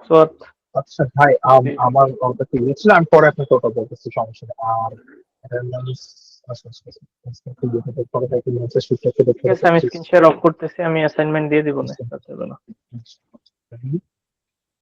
সোয়াদ, আচ্ছা ভাই, আমার কথা ঠিক ছিল, আমি পরে আপনাকে ওটা বলতেছি, সমস্যা নেই। আর আচ্ছা, আচ্ছা, আচ্ছা, পরে দেখি হচ্ছে সুযোগ ঠিক আছে, আমি স্ক্রিন শেয়ার অফ করতেছি, আমি অ্যাসাইনমেন্ট দিয়ে দিব না রাত্রেবেলা। দেখে